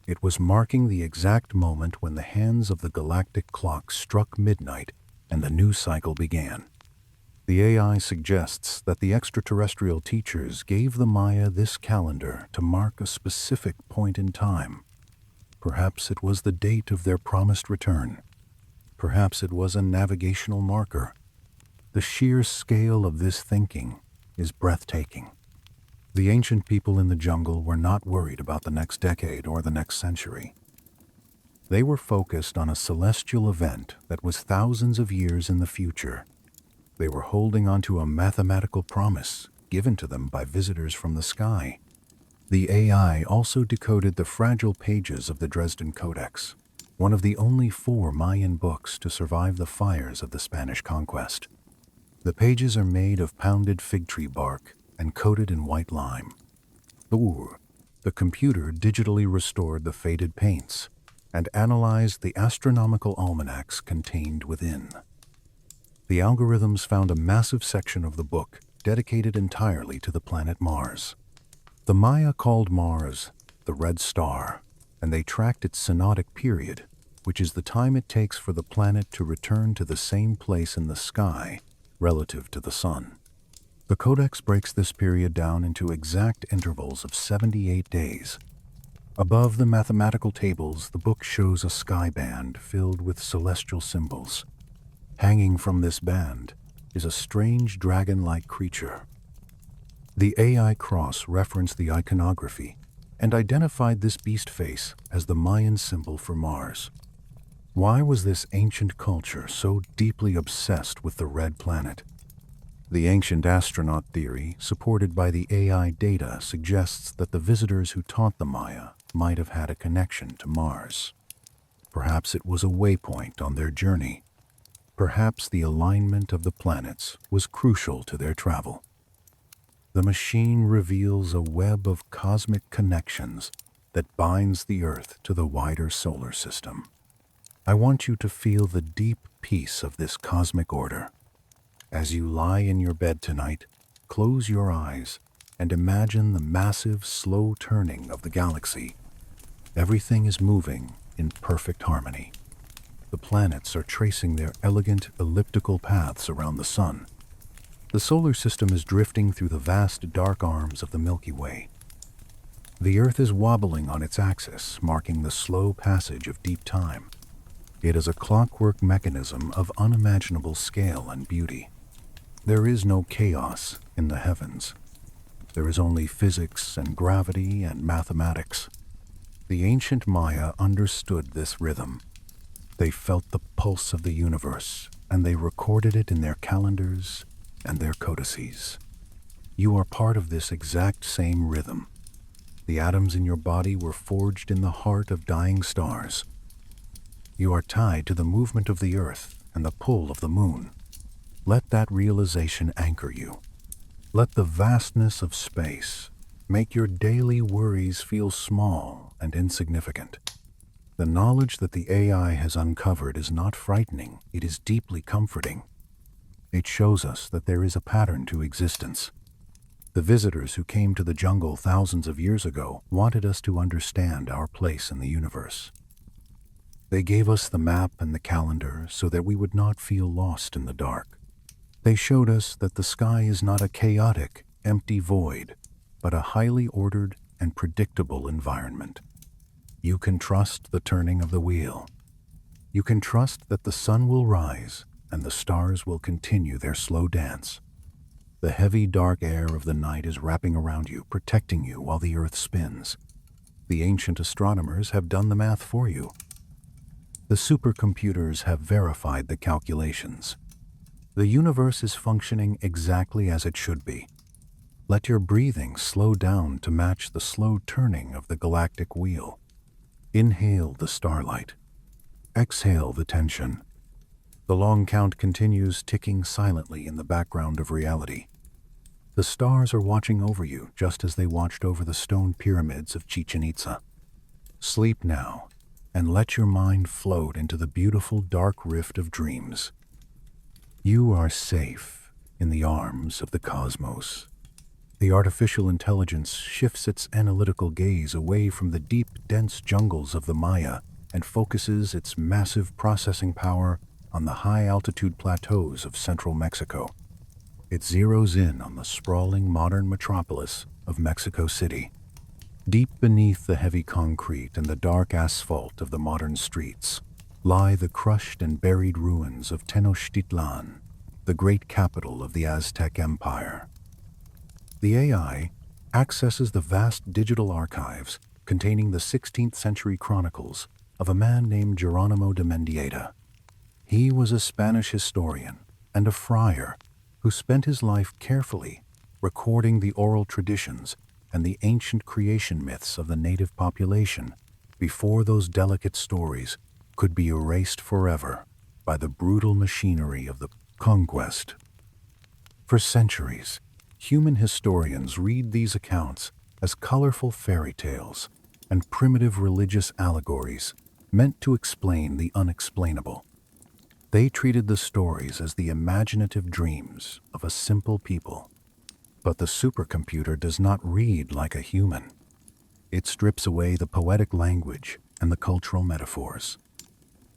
It was marking the exact moment when the hands of the galactic clock struck midnight and the new cycle began. The AI suggests that the extraterrestrial teachers gave the Maya this calendar to mark a specific point in time. Perhaps it was the date of their promised return. Perhaps it was a navigational marker. The sheer scale of this thinking is breathtaking. The ancient people in the jungle were not worried about the next decade or the next century. They were focused on a celestial event that was thousands of years in the future. They were holding onto a mathematical promise given to them by visitors from the sky. The AI also decoded the fragile pages of the Dresden Codex, one of the only 4 Mayan books to survive the fires of the Spanish conquest. The pages are made of pounded fig tree bark and coated in white lime. The computer digitally restored the faded paints and analyzed the astronomical almanacs contained within. The algorithms found a massive section of the book dedicated entirely to the planet Mars. The Maya called Mars the Red Star, and they tracked its synodic period, which is the time it takes for the planet to return to the same place in the sky relative to the Sun. The Codex breaks this period down into exact intervals of 78 days. Above the mathematical tables, the book shows a sky band filled with celestial symbols. Hanging from this band is a strange dragon-like creature. The AI cross referenced the iconography and identified this beast face as the Mayan symbol for Mars. Why was this ancient culture so deeply obsessed with the red planet? The ancient astronaut theory, supported by the AI data, suggests that the visitors who taught the Maya might have had a connection to Mars. Perhaps it was a waypoint on their journey. Perhaps the alignment of the planets was crucial to their travel. The machine reveals a web of cosmic connections that binds the Earth to the wider solar system. I want you to feel the deep peace of this cosmic order. As you lie in your bed tonight, close your eyes and imagine the massive, slow turning of the galaxy. Everything is moving in perfect harmony. The planets are tracing their elegant elliptical paths around the sun. The solar system is drifting through the vast dark arms of the Milky Way. The Earth is wobbling on its axis, marking the slow passage of deep time. It is a clockwork mechanism of unimaginable scale and beauty. There is no chaos in the heavens. There is only physics and gravity and mathematics. The ancient Maya understood this rhythm. They felt the pulse of the universe, and they recorded it in their calendars and their codices. You are part of this exact same rhythm. The atoms in your body were forged in the heart of dying stars. You are tied to the movement of the Earth and the pull of the moon. Let that realization anchor you. Let the vastness of space make your daily worries feel small and insignificant. The knowledge that the AI has uncovered is not frightening, it is deeply comforting. It shows us that there is a pattern to existence. The visitors who came to the jungle thousands of years ago wanted us to understand our place in the universe. They gave us the map and the calendar so that we would not feel lost in the dark. They showed us that the sky is not a chaotic, empty void, but a highly ordered and predictable environment. You can trust the turning of the wheel. You can trust that the sun will rise and the stars will continue their slow dance. The heavy, dark air of the night is wrapping around you, protecting you while the Earth spins. The ancient astronomers have done the math for you. The supercomputers have verified the calculations. The universe is functioning exactly as it should be. Let your breathing slow down to match the slow turning of the galactic wheel. Inhale the starlight. Exhale the tension. The long count continues, ticking silently in the background of reality. The stars are watching over you just as they watched over the stone pyramids of Chichen Itza. Sleep now, and let your mind float into the beautiful dark rift of dreams. You are safe in the arms of the cosmos. The artificial intelligence shifts its analytical gaze away from the deep, dense jungles of the Maya and focuses its massive processing power on the high-altitude plateaus of central Mexico. It zeroes in on the sprawling modern metropolis of Mexico City. Deep beneath the heavy concrete and the dark asphalt of the modern streets lie the crushed and buried ruins of Tenochtitlan, the great capital of the Aztec Empire. The AI accesses the vast digital archives containing the 16th century chronicles of a man named Geronimo de Mendieta. He was a Spanish historian and a friar who spent his life carefully recording the oral traditions and the ancient creation myths of the native population before those delicate stories could be erased forever by the brutal machinery of the conquest. For centuries, human historians read these accounts as colorful fairy tales and primitive religious allegories meant to explain the unexplainable. They treated the stories as the imaginative dreams of a simple people. But the supercomputer does not read like a human. It strips away the poetic language and the cultural metaphors.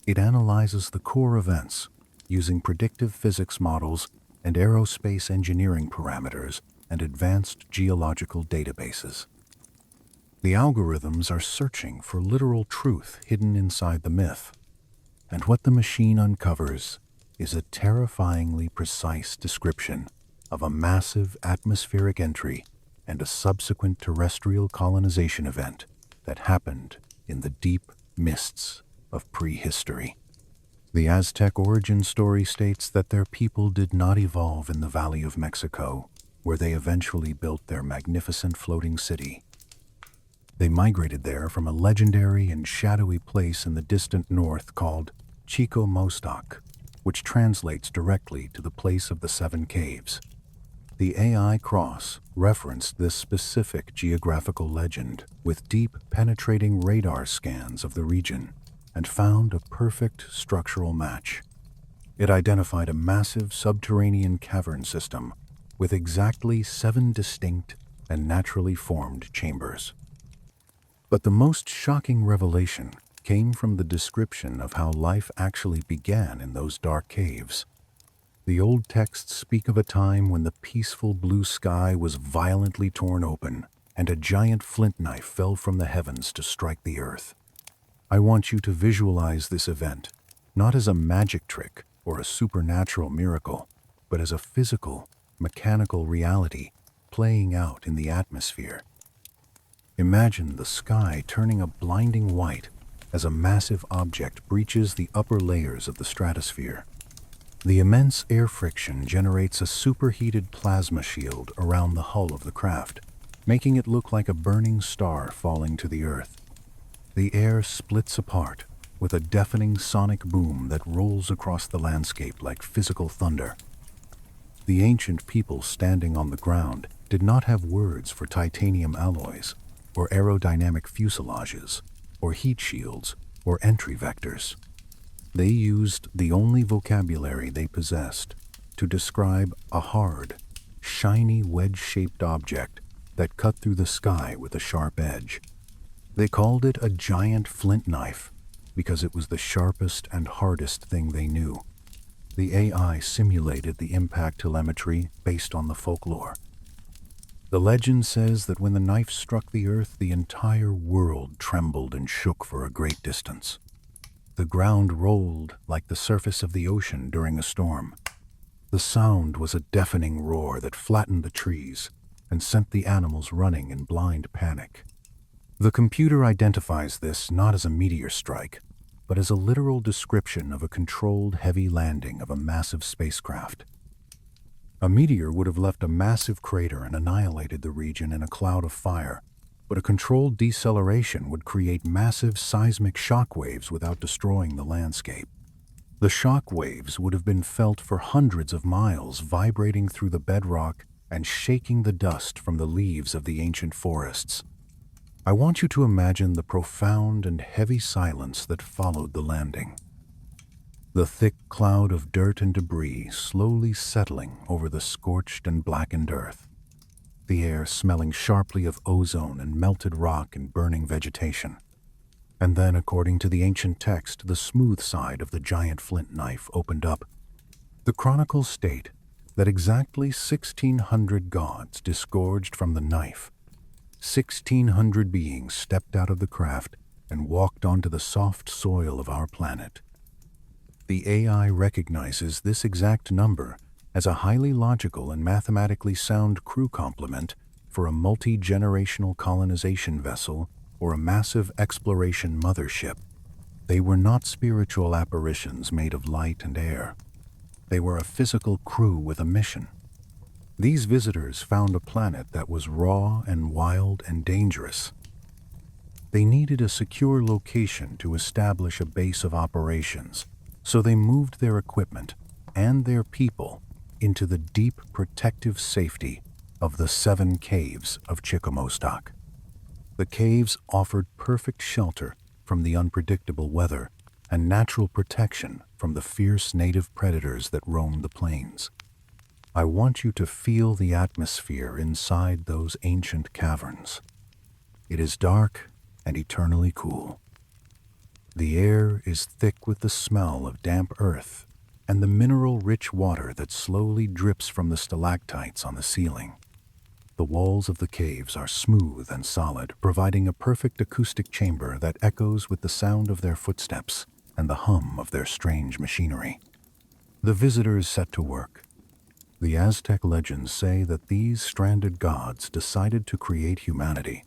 It analyzes the core events using predictive physics models and aerospace engineering parameters and advanced geological databases. The algorithms are searching for literal truth hidden inside the myth, and what the machine uncovers is a terrifyingly precise description of a massive atmospheric entry and a subsequent terrestrial colonization event that happened in the deep mists of prehistory. The Aztec origin story states that their people did not evolve in the Valley of Mexico, where they eventually built their magnificent floating city. They migrated there from a legendary and shadowy place in the distant north called Chicomostoc, which translates directly to the place of the seven caves. The AI Cross referenced this specific geographical legend with deep, penetrating radar scans of the region and found a perfect structural match. It identified a massive subterranean cavern system with exactly 7 distinct and naturally formed chambers. But the most shocking revelation came from the description of how life actually began in those dark caves. The old texts speak of a time when the peaceful blue sky was violently torn open and a giant flint knife fell from the heavens to strike the earth. I want you to visualize this event, not as a magic trick or a supernatural miracle, but as a physical, mechanical reality playing out in the atmosphere. Imagine the sky turning a blinding white as a massive object breaches the upper layers of the stratosphere. The immense air friction generates a superheated plasma shield around the hull of the craft, making it look like a burning star falling to the earth. The air splits apart with a deafening sonic boom that rolls across the landscape like physical thunder. The ancient people standing on the ground did not have words for titanium alloys, or aerodynamic fuselages, or heat shields, or entry vectors. They used the only vocabulary they possessed to describe a hard, shiny wedge-shaped object that cut through the sky with a sharp edge. They called it a giant flint knife because it was the sharpest and hardest thing they knew. The AI simulated the impact telemetry based on the folklore. The legend says that when the knife struck the earth, the entire world trembled and shook for a great distance. The ground rolled like the surface of the ocean during a storm. The sound was a deafening roar that flattened the trees and sent the animals running in blind panic. The computer identifies this not as a meteor strike, but as a literal description of a controlled heavy landing of a massive spacecraft. A meteor would have left a massive crater and annihilated the region in a cloud of fire, but a controlled deceleration would create massive seismic shock waves without destroying the landscape. The shock waves would have been felt for hundreds of miles, vibrating through the bedrock and shaking the dust from the leaves of the ancient forests. I want you to imagine the profound and heavy silence that followed the landing. The thick cloud of dirt and debris slowly settling over the scorched and blackened earth. The air smelling sharply of ozone and melted rock and burning vegetation. And then, according to the ancient text, the smooth side of the giant flint knife opened up. The chronicles state that exactly 1,600 gods disgorged from the knife. 1,600 beings stepped out of the craft and walked onto the soft soil of our planet. The AI recognizes this exact number as a highly logical and mathematically sound crew complement for a multi-generational colonization vessel or a massive exploration mothership. They were not spiritual apparitions made of light and air. They were a physical crew with a mission. These visitors found a planet that was raw and wild and dangerous. They needed a secure location to establish a base of operations, so they moved their equipment and their people into the deep protective safety of the 7 caves of Chicomostoc. The caves offered perfect shelter from the unpredictable weather and natural protection from the fierce native predators that roamed the plains. I want you to feel the atmosphere inside those ancient caverns. It is dark and eternally cool. The air is thick with the smell of damp earth and the mineral-rich water that slowly drips from the stalactites on the ceiling. The walls of the caves are smooth and solid, providing a perfect acoustic chamber that echoes with the sound of their footsteps and the hum of their strange machinery. The visitors set to work. The Aztec legends say that these stranded gods decided to create humanity.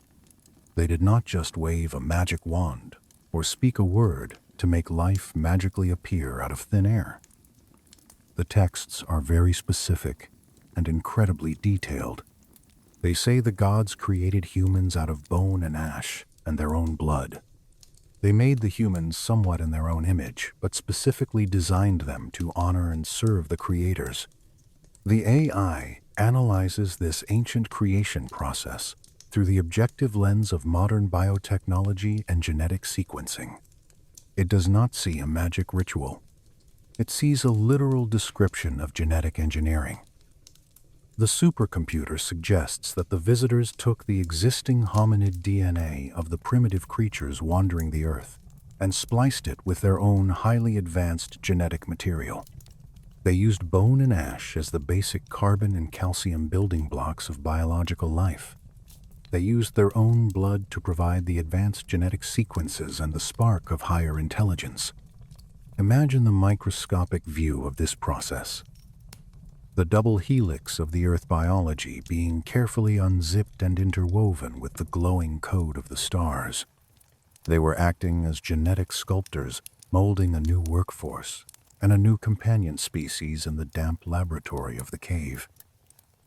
They did not just wave a magic wand or speak a word to make life magically appear out of thin air. The texts are very specific and incredibly detailed. They say the gods created humans out of bone and ash and their own blood. They made the humans somewhat in their own image, but specifically designed them to honor and serve the creators. The AI analyzes this ancient creation process through the objective lens of modern biotechnology and genetic sequencing. It does not see a magic ritual. It sees a literal description of genetic engineering. The supercomputer suggests that the visitors took the existing hominid DNA of the primitive creatures wandering the Earth and spliced it with their own highly advanced genetic material. They used bone and ash as the basic carbon and calcium building blocks of biological life. They used their own blood to provide the advanced genetic sequences and the spark of higher intelligence. Imagine the microscopic view of this process. The double helix of the Earth biology being carefully unzipped and interwoven with the glowing code of the stars. They were acting as genetic sculptors, molding a new workforce and a new companion species in the damp laboratory of the cave.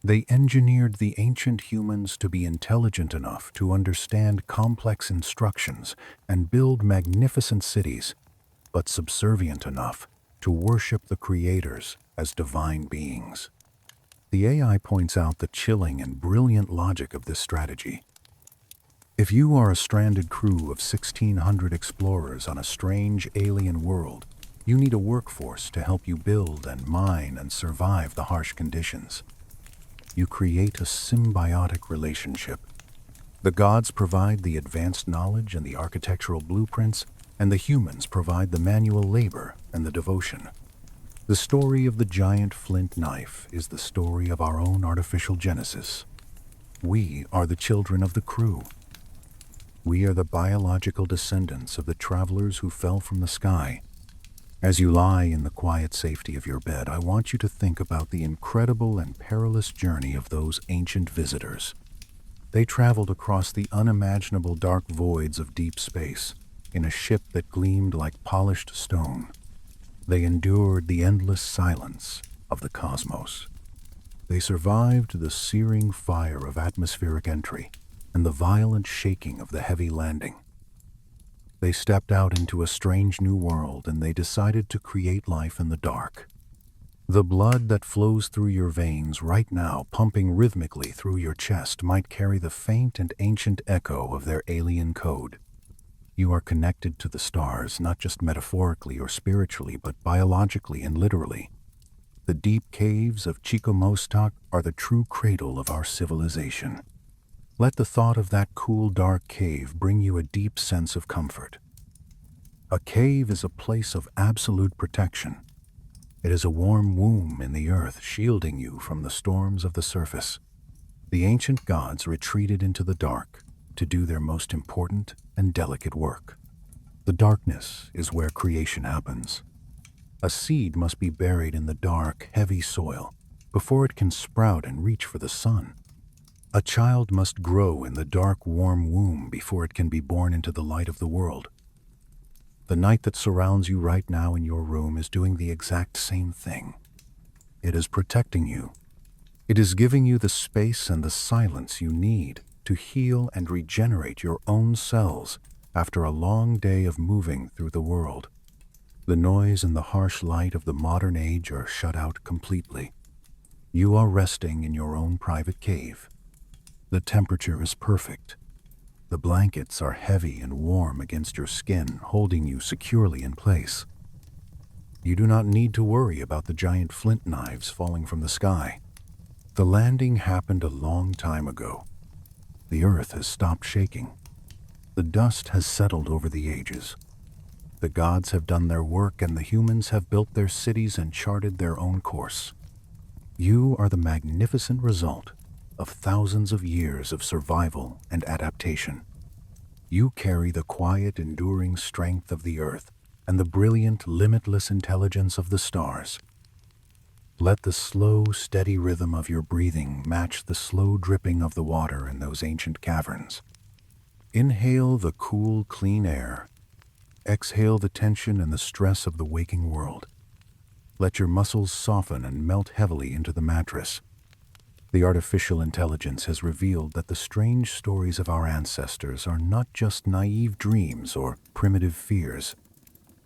They engineered the ancient humans to be intelligent enough to understand complex instructions and build magnificent cities, but subservient enough to worship the creators as divine beings. The AI points out the chilling and brilliant logic of this strategy. If you are a stranded crew of 1,600 explorers on a strange alien world, you need a workforce to help you build and mine and survive the harsh conditions. You create a symbiotic relationship. The gods provide the advanced knowledge and the architectural blueprints, and the humans provide the manual labor and the devotion. The story of the giant flint knife is the story of our own artificial genesis. We are the children of the crew. We are the biological descendants of the travelers who fell from the sky. As you lie in the quiet safety of your bed, I want you to think about the incredible and perilous journey of those ancient visitors. They traveled across the unimaginable dark voids of deep space in a ship that gleamed like polished stone. They endured the endless silence of the cosmos. They survived the searing fire of atmospheric entry and the violent shaking of the heavy landing. They stepped out into a strange new world and they decided to create life in the dark. The blood that flows through your veins right now, pumping rhythmically through your chest, might carry the faint and ancient echo of their alien code. You are connected to the stars, not just metaphorically or spiritually, but biologically and literally. The deep caves of Chico are the true cradle of our civilization. Let the thought of that cool, dark cave bring you a deep sense of comfort. A cave is a place of absolute protection. It is a warm womb in the earth, shielding you from the storms of the surface. The ancient gods retreated into the dark to do their most important and delicate work. The darkness is where creation happens. A seed must be buried in the dark, heavy soil before it can sprout and reach for the sun. A child must grow in the dark, warm womb before it can be born into the light of the world. The night that surrounds you right now in your room is doing the exact same thing. It is protecting you. It is giving you the space and the silence you need to heal and regenerate your own cells after a long day of moving through the world. The noise and the harsh light of the modern age are shut out completely. You are resting in your own private cave. The temperature is perfect. The blankets are heavy and warm against your skin, holding you securely in place. You do not need to worry about the giant flint knives falling from the sky. The landing happened a long time ago. The earth has stopped shaking. The dust has settled over the ages. The gods have done their work and the humans have built their cities and charted their own course. You are the magnificent result of thousands of years of survival and adaptation. You carry the quiet, enduring strength of the earth and the brilliant, limitless intelligence of the stars. Let the slow, steady rhythm of your breathing match the slow dripping of the water in those ancient caverns. Inhale the cool, clean air. Exhale the tension and the stress of the waking world. Let your muscles soften and melt heavily into the mattress. The artificial intelligence has revealed that the strange stories of our ancestors are not just naive dreams or primitive fears.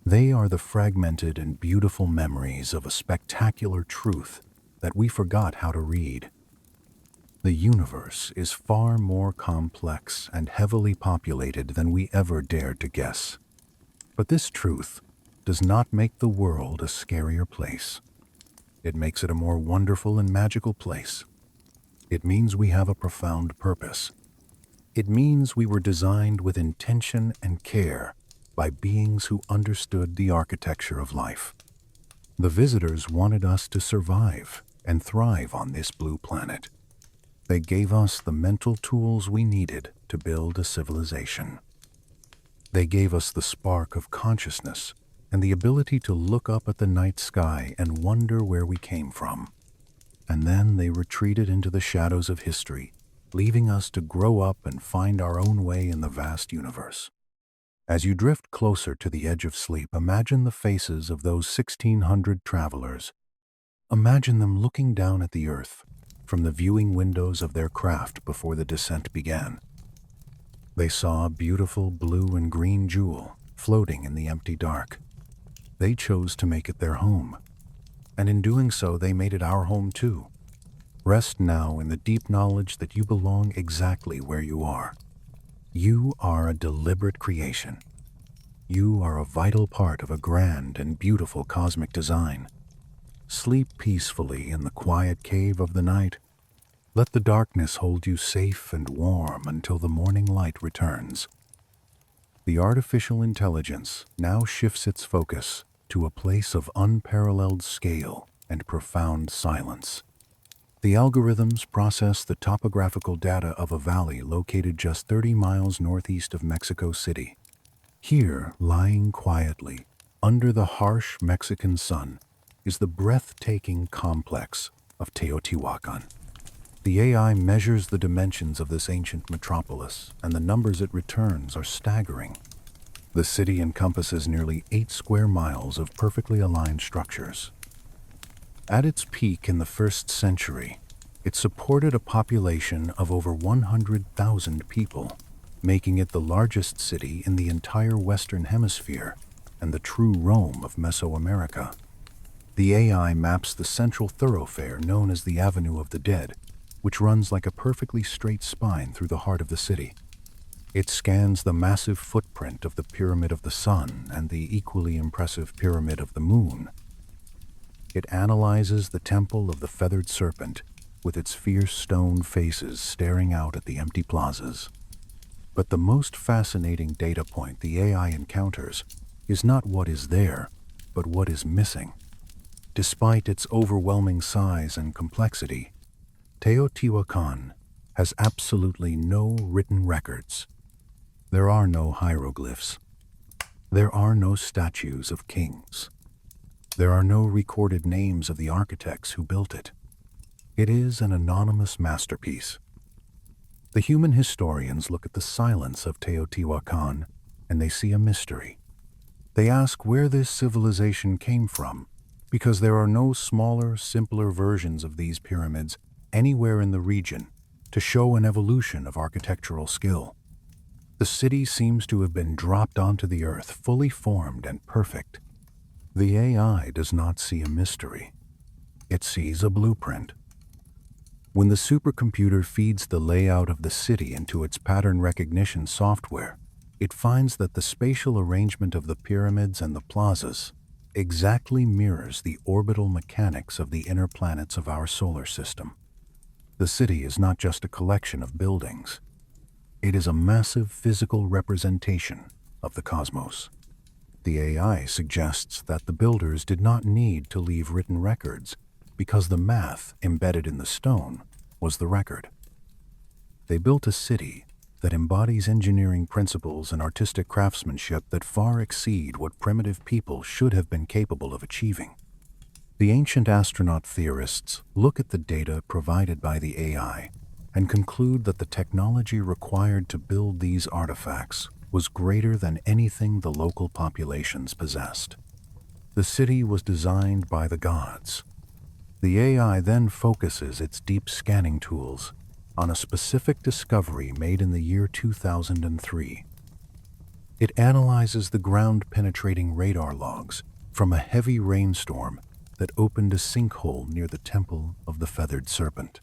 They are the fragmented and beautiful memories of a spectacular truth that we forgot how to read. The universe is far more complex and heavily populated than we ever dared to guess. But this truth does not make the world a scarier place. It makes it a more wonderful and magical place. It means we have a profound purpose. It means we were designed with intention and care by beings who understood the architecture of life. The visitors wanted us to survive and thrive on this blue planet. They gave us the mental tools we needed to build a civilization. They gave us the spark of consciousness and the ability to look up at the night sky and wonder where we came from. And then they retreated into the shadows of history, leaving us to grow up and find our own way in the vast universe. As you drift closer to the edge of sleep, imagine the faces of those 1,600 travelers. Imagine them looking down at the earth from the viewing windows of their craft before the descent began. They saw a beautiful blue and green jewel floating in the empty dark. They chose to make it their home. And in doing so, they made it our home too. Rest now in the deep knowledge that you belong exactly where you are. You are a deliberate creation. You are a vital part of a grand and beautiful cosmic design. Sleep peacefully in the quiet cave of the night. Let the darkness hold you safe and warm until the morning light returns. The artificial intelligence now shifts its focus to a place of unparalleled scale and profound silence. The algorithms process the topographical data of a valley located just 30 miles northeast of Mexico City. Here, lying quietly under the harsh Mexican sun, is the breathtaking complex of Teotihuacan. The AI measures the dimensions of this ancient metropolis, and the numbers it returns are staggering. The city encompasses nearly 8 square miles of perfectly aligned structures. At its peak in the 1st century, it supported a population of over 100,000 people, making it the largest city in the entire Western Hemisphere and the true Rome of Mesoamerica. The AI maps the central thoroughfare known as the Avenue of the Dead, which runs like a perfectly straight spine through the heart of the city. It scans the massive footprint of the Pyramid of the Sun and the equally impressive Pyramid of the Moon. It analyzes the Temple of the Feathered Serpent with its fierce stone faces staring out at the empty plazas. But the most fascinating data point the AI encounters is not what is there, but what is missing. Despite its overwhelming size and complexity, Teotihuacan has absolutely no written records. There are no hieroglyphs. There are no statues of kings. There are no recorded names of the architects who built it. It is an anonymous masterpiece. The human historians look at the silence of Teotihuacan and they see a mystery. They ask where this civilization came from, because there are no smaller, simpler versions of these pyramids anywhere in the region to show an evolution of architectural skill. The city seems to have been dropped onto the earth fully formed and perfect. The AI does not see a mystery. It sees a blueprint. When the supercomputer feeds the layout of the city into its pattern recognition software, it finds that the spatial arrangement of the pyramids and the plazas exactly mirrors the orbital mechanics of the inner planets of our solar system. The city is not just a collection of buildings. It is a massive physical representation of the cosmos. The AI suggests that the builders did not need to leave written records because the math embedded in the stone was the record. They built a city that embodies engineering principles and artistic craftsmanship that far exceed what primitive people should have been capable of achieving. The ancient astronaut theorists look at the data provided by the AI and conclude that the technology required to build these artifacts was greater than anything the local populations possessed. The city was designed by the gods. The AI then focuses its deep scanning tools on a specific discovery made in the year 2003. It analyzes the ground-penetrating radar logs from a heavy rainstorm that opened a sinkhole near the temple of the feathered serpent.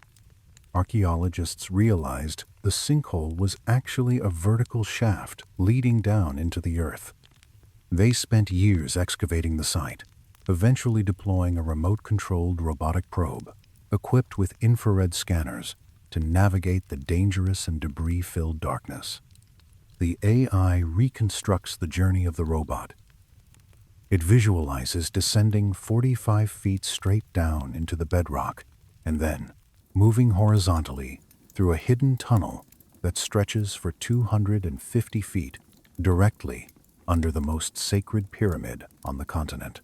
Archaeologists realized the sinkhole was actually a vertical shaft leading down into the earth. They spent years excavating the site, eventually deploying a remote-controlled robotic probe equipped with infrared scanners to navigate the dangerous and debris-filled darkness. The AI reconstructs the journey of the robot. It visualizes descending 45 feet straight down into the bedrock and then moving horizontally through a hidden tunnel that stretches for 250 feet directly under the most sacred pyramid on the continent.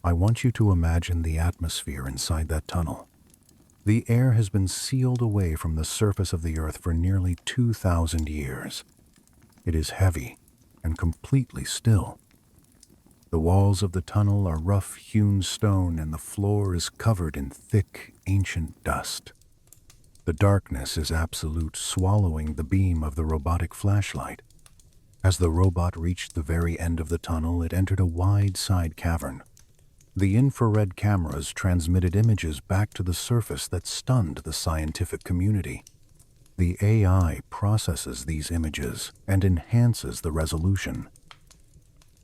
I want you to imagine the atmosphere inside that tunnel. The air has been sealed away from the surface of the earth for nearly 2,000 years. It is heavy and completely still. The walls of the tunnel are rough-hewn stone and the floor is covered in thick, ancient dust. The darkness is absolute, swallowing the beam of the robotic flashlight. As the robot reached the very end of the tunnel, it entered a wide side cavern. The infrared cameras transmitted images back to the surface that stunned the scientific community. The AI processes these images and enhances the resolution.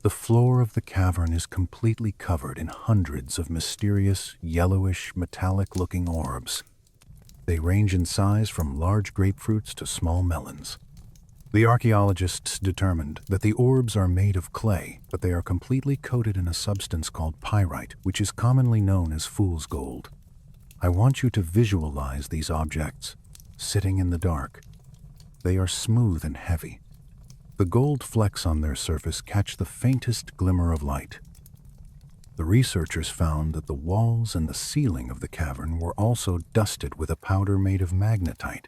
The floor of the cavern is completely covered in hundreds of mysterious, yellowish, metallic-looking orbs. They range in size from large grapefruits to small melons. The archaeologists determined that the orbs are made of clay, but they are completely coated in a substance called pyrite, which is commonly known as fool's gold. I want you to visualize these objects, sitting in the dark. They are smooth and heavy. The gold flecks on their surface catch the faintest glimmer of light. The researchers found that the walls and the ceiling of the cavern were also dusted with a powder made of magnetite.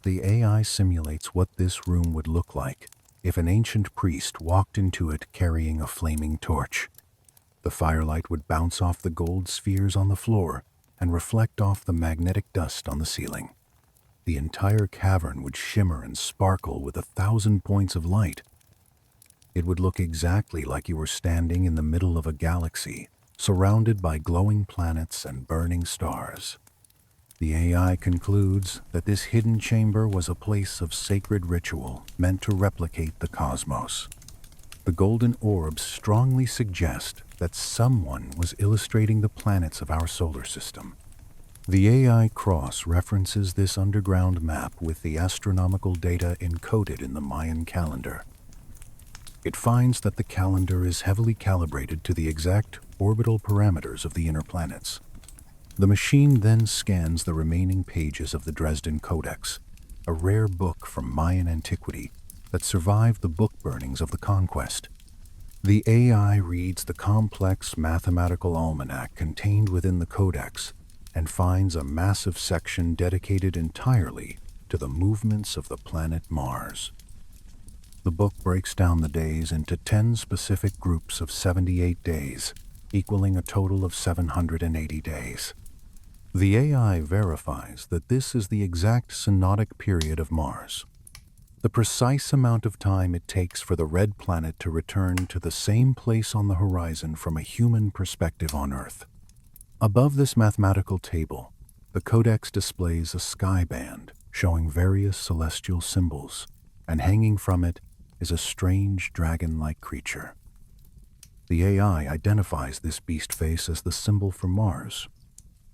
The AI simulates what this room would look like if an ancient priest walked into it carrying a flaming torch. The firelight would bounce off the gold spheres on the floor and reflect off the magnetic dust on the ceiling. The entire cavern would shimmer and sparkle with 1,000 points of light. It would look exactly like you were standing in the middle of a galaxy, surrounded by glowing planets and burning stars. The AI concludes that this hidden chamber was a place of sacred ritual meant to replicate the cosmos. The golden orbs strongly suggest that someone was illustrating the planets of our solar system. The AI cross-references this underground map with the astronomical data encoded in the Mayan calendar. It finds that the calendar is heavily calibrated to the exact orbital parameters of the inner planets. The machine then scans the remaining pages of the Dresden Codex, a rare book from Mayan antiquity that survived the book burnings of the conquest. The AI reads the complex mathematical almanac contained within the codex and finds a massive section dedicated entirely to the movements of the planet Mars. The book breaks down the days into 10 specific groups of 78 days, equaling a total of 780 days. The AI verifies that this is the exact synodic period of Mars, the precise amount of time it takes for the red planet to return to the same place on the horizon from a human perspective on Earth. Above this mathematical table, the codex displays a sky band showing various celestial symbols, and hanging from it is a strange dragon-like creature. The AI identifies this beast face as the symbol for Mars.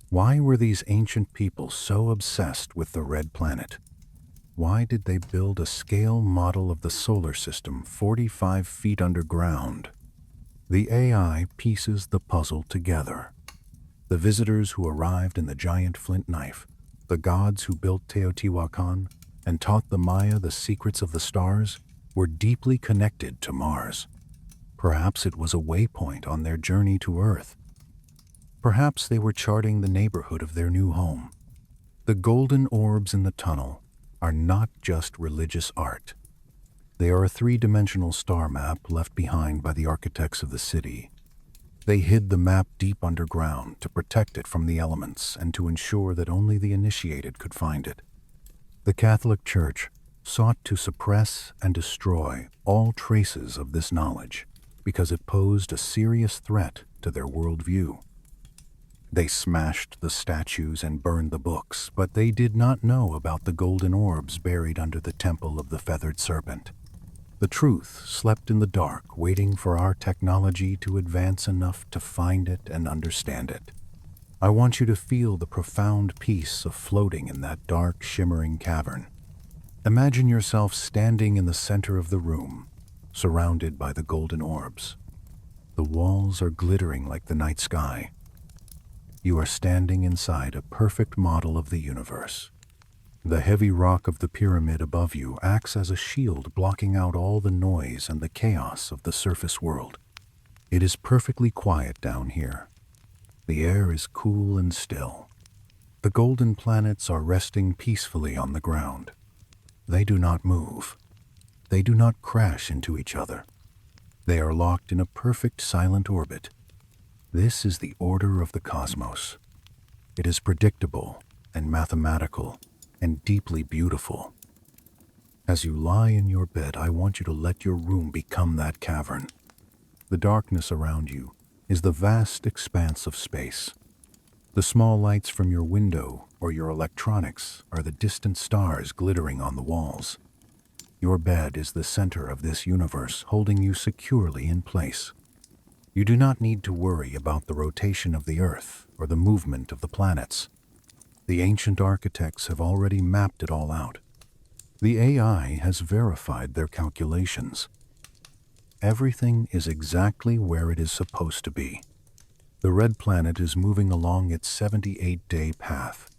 Why were these ancient people so obsessed with the red planet? Why did they build a scale model of the solar system 45 feet underground? The AI pieces the puzzle together. The visitors who arrived in the giant flint knife, the gods who built Teotihuacan and taught the Maya the secrets of the stars, were deeply connected to Mars. Perhaps it was a waypoint on their journey to Earth. Perhaps they were charting the neighborhood of their new home. The golden orbs in the tunnel are not just religious art. They are a three-dimensional star map left behind by the architects of the city. They hid the map deep underground to protect it from the elements and to ensure that only the initiated could find it. The Catholic Church sought to suppress and destroy all traces of this knowledge because it posed a serious threat to their worldview. They smashed the statues and burned the books, but they did not know about the golden orbs buried under the temple of the feathered serpent. The truth slept in the dark, waiting for our technology to advance enough to find it and understand it. I want you to feel the profound peace of floating in that dark, shimmering cavern. Imagine yourself standing in the center of the room, surrounded by the golden orbs. The walls are glittering like the night sky. You are standing inside a perfect model of the universe. The heavy rock of the pyramid above you acts as a shield, blocking out all the noise and the chaos of the surface world. It is perfectly quiet down here. The air is cool and still. The golden planets are resting peacefully on the ground. They do not move. They do not crash into each other. They are locked in a perfect silent orbit. This is the order of the cosmos. It is predictable and mathematical and deeply beautiful. As you lie in your bed, I want you to let your room become that cavern. The darkness around you is the vast expanse of space. The small lights from your window or your electronics are the distant stars glittering on the walls. Your bed is the center of this universe, holding you securely in place. You do not need to worry about the rotation of the Earth or the movement of the planets. The ancient architects have already mapped it all out. The AI has verified their calculations. Everything is exactly where it is supposed to be. The red planet is moving along its 78-day path.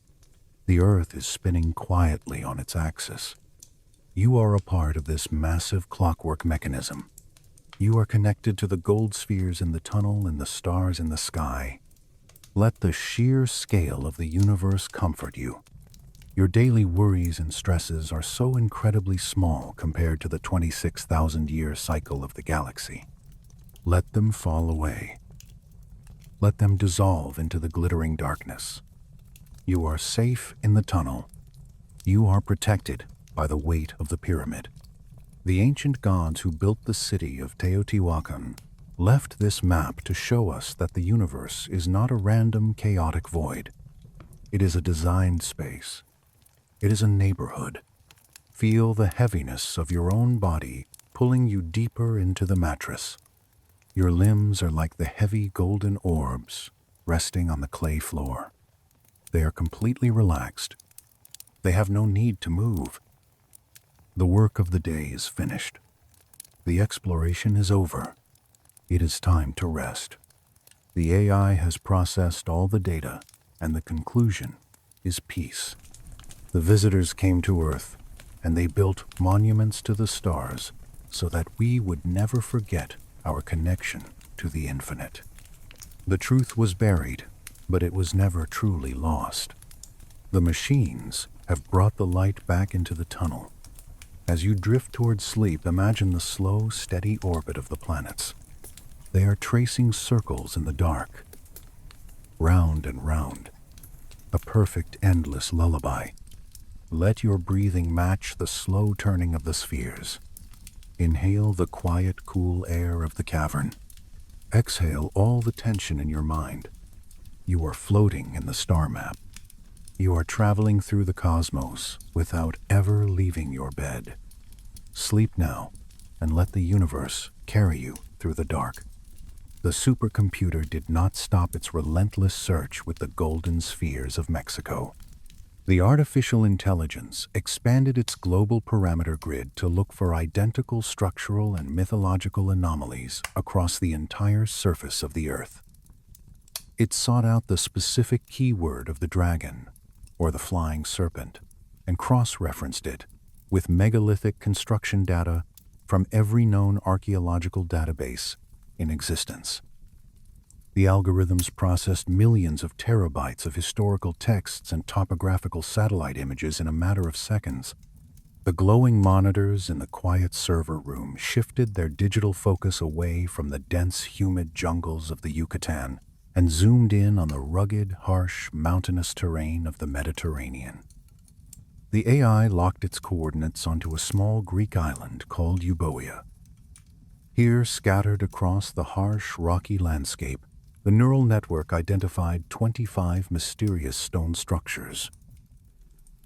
The Earth is spinning quietly on its axis. You are a part of this massive clockwork mechanism. You are connected to the gold spheres in the tunnel and the stars in the sky. Let the sheer scale of the universe comfort you. Your daily worries and stresses are so incredibly small compared to the 26,000-year cycle of the galaxy. Let them fall away. Let them dissolve into the glittering darkness. You are safe in the tunnel. You are protected by the weight of the pyramid. The ancient gods who built the city of Teotihuacan left this map to show us that the universe is not a random, chaotic void. It is a designed space. It is a neighborhood. Feel the heaviness of your own body pulling you deeper into the mattress. Your limbs are like the heavy golden orbs resting on the clay floor. They are completely relaxed. They have no need to move. The work of the day is finished. The exploration is over. It is time to rest. The AI has processed all the data, and the conclusion is peace. The visitors came to Earth, and they built monuments to the stars so that we would never forget our connection to the infinite. The truth was buried, but it was never truly lost. The machines have brought the light back into the tunnel. As you drift towards sleep, imagine the slow, steady orbit of the planets. They are tracing circles in the dark, round and round, a perfect, endless lullaby. Let your breathing match the slow turning of the spheres. Inhale the quiet, cool air of the cavern. Exhale all the tension in your mind. You are floating in the star map. You are traveling through the cosmos without ever leaving your bed. Sleep now and let the universe carry you through the dark. The supercomputer did not stop its relentless search with the golden spheres of Mexico. The artificial intelligence expanded its global parameter grid to look for identical structural and mythological anomalies across the entire surface of the Earth. It sought out the specific keyword of the dragon, or the flying serpent, and cross-referenced it with megalithic construction data from every known archaeological database in existence. The algorithms processed millions of terabytes of historical texts and topographical satellite images in a matter of seconds. The glowing monitors in the quiet server room shifted their digital focus away from the dense, humid jungles of the Yucatan and zoomed in on the rugged, harsh, mountainous terrain of the Mediterranean. The AI locked its coordinates onto a small Greek island called Euboea. Here, scattered across the harsh, rocky landscape, the neural network identified 25 mysterious stone structures.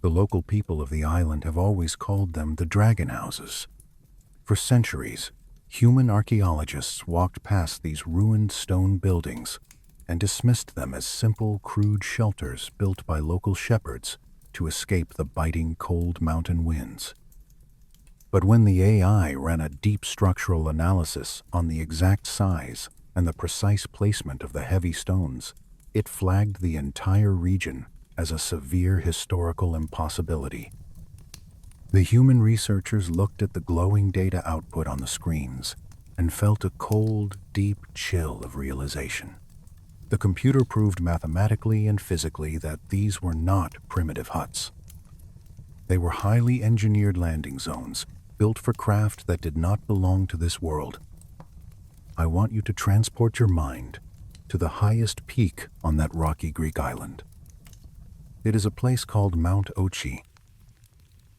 The local people of the island have always called them the dragon houses. For centuries, human archaeologists walked past these ruined stone buildings and dismissed them as simple, crude shelters built by local shepherds to escape the biting, cold mountain winds. But when the AI ran a deep structural analysis on the exact size and the precise placement of the heavy stones, it flagged the entire region as a severe historical impossibility. The human researchers looked at the glowing data output on the screens and felt a cold, deep chill of realization. The computer proved mathematically and physically that these were not primitive huts. They were highly engineered landing zones, built for craft that did not belong to this world. I want you to transport your mind to the highest peak on that rocky Greek island. It is a place called Mount Ochi.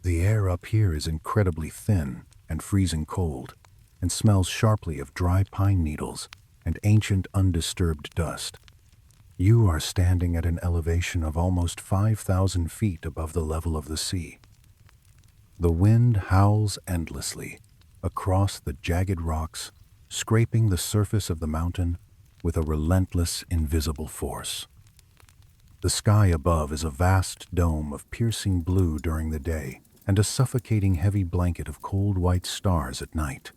The air up here is incredibly thin and freezing cold, and smells sharply of dry pine needles and ancient undisturbed dust. You are standing at an elevation of almost 5,000 feet above the level of the sea. The wind howls endlessly across the jagged rocks, scraping the surface of the mountain with a relentless, invisible force. The sky above is a vast dome of piercing blue during the day and a suffocating heavy blanket of cold white stars at night.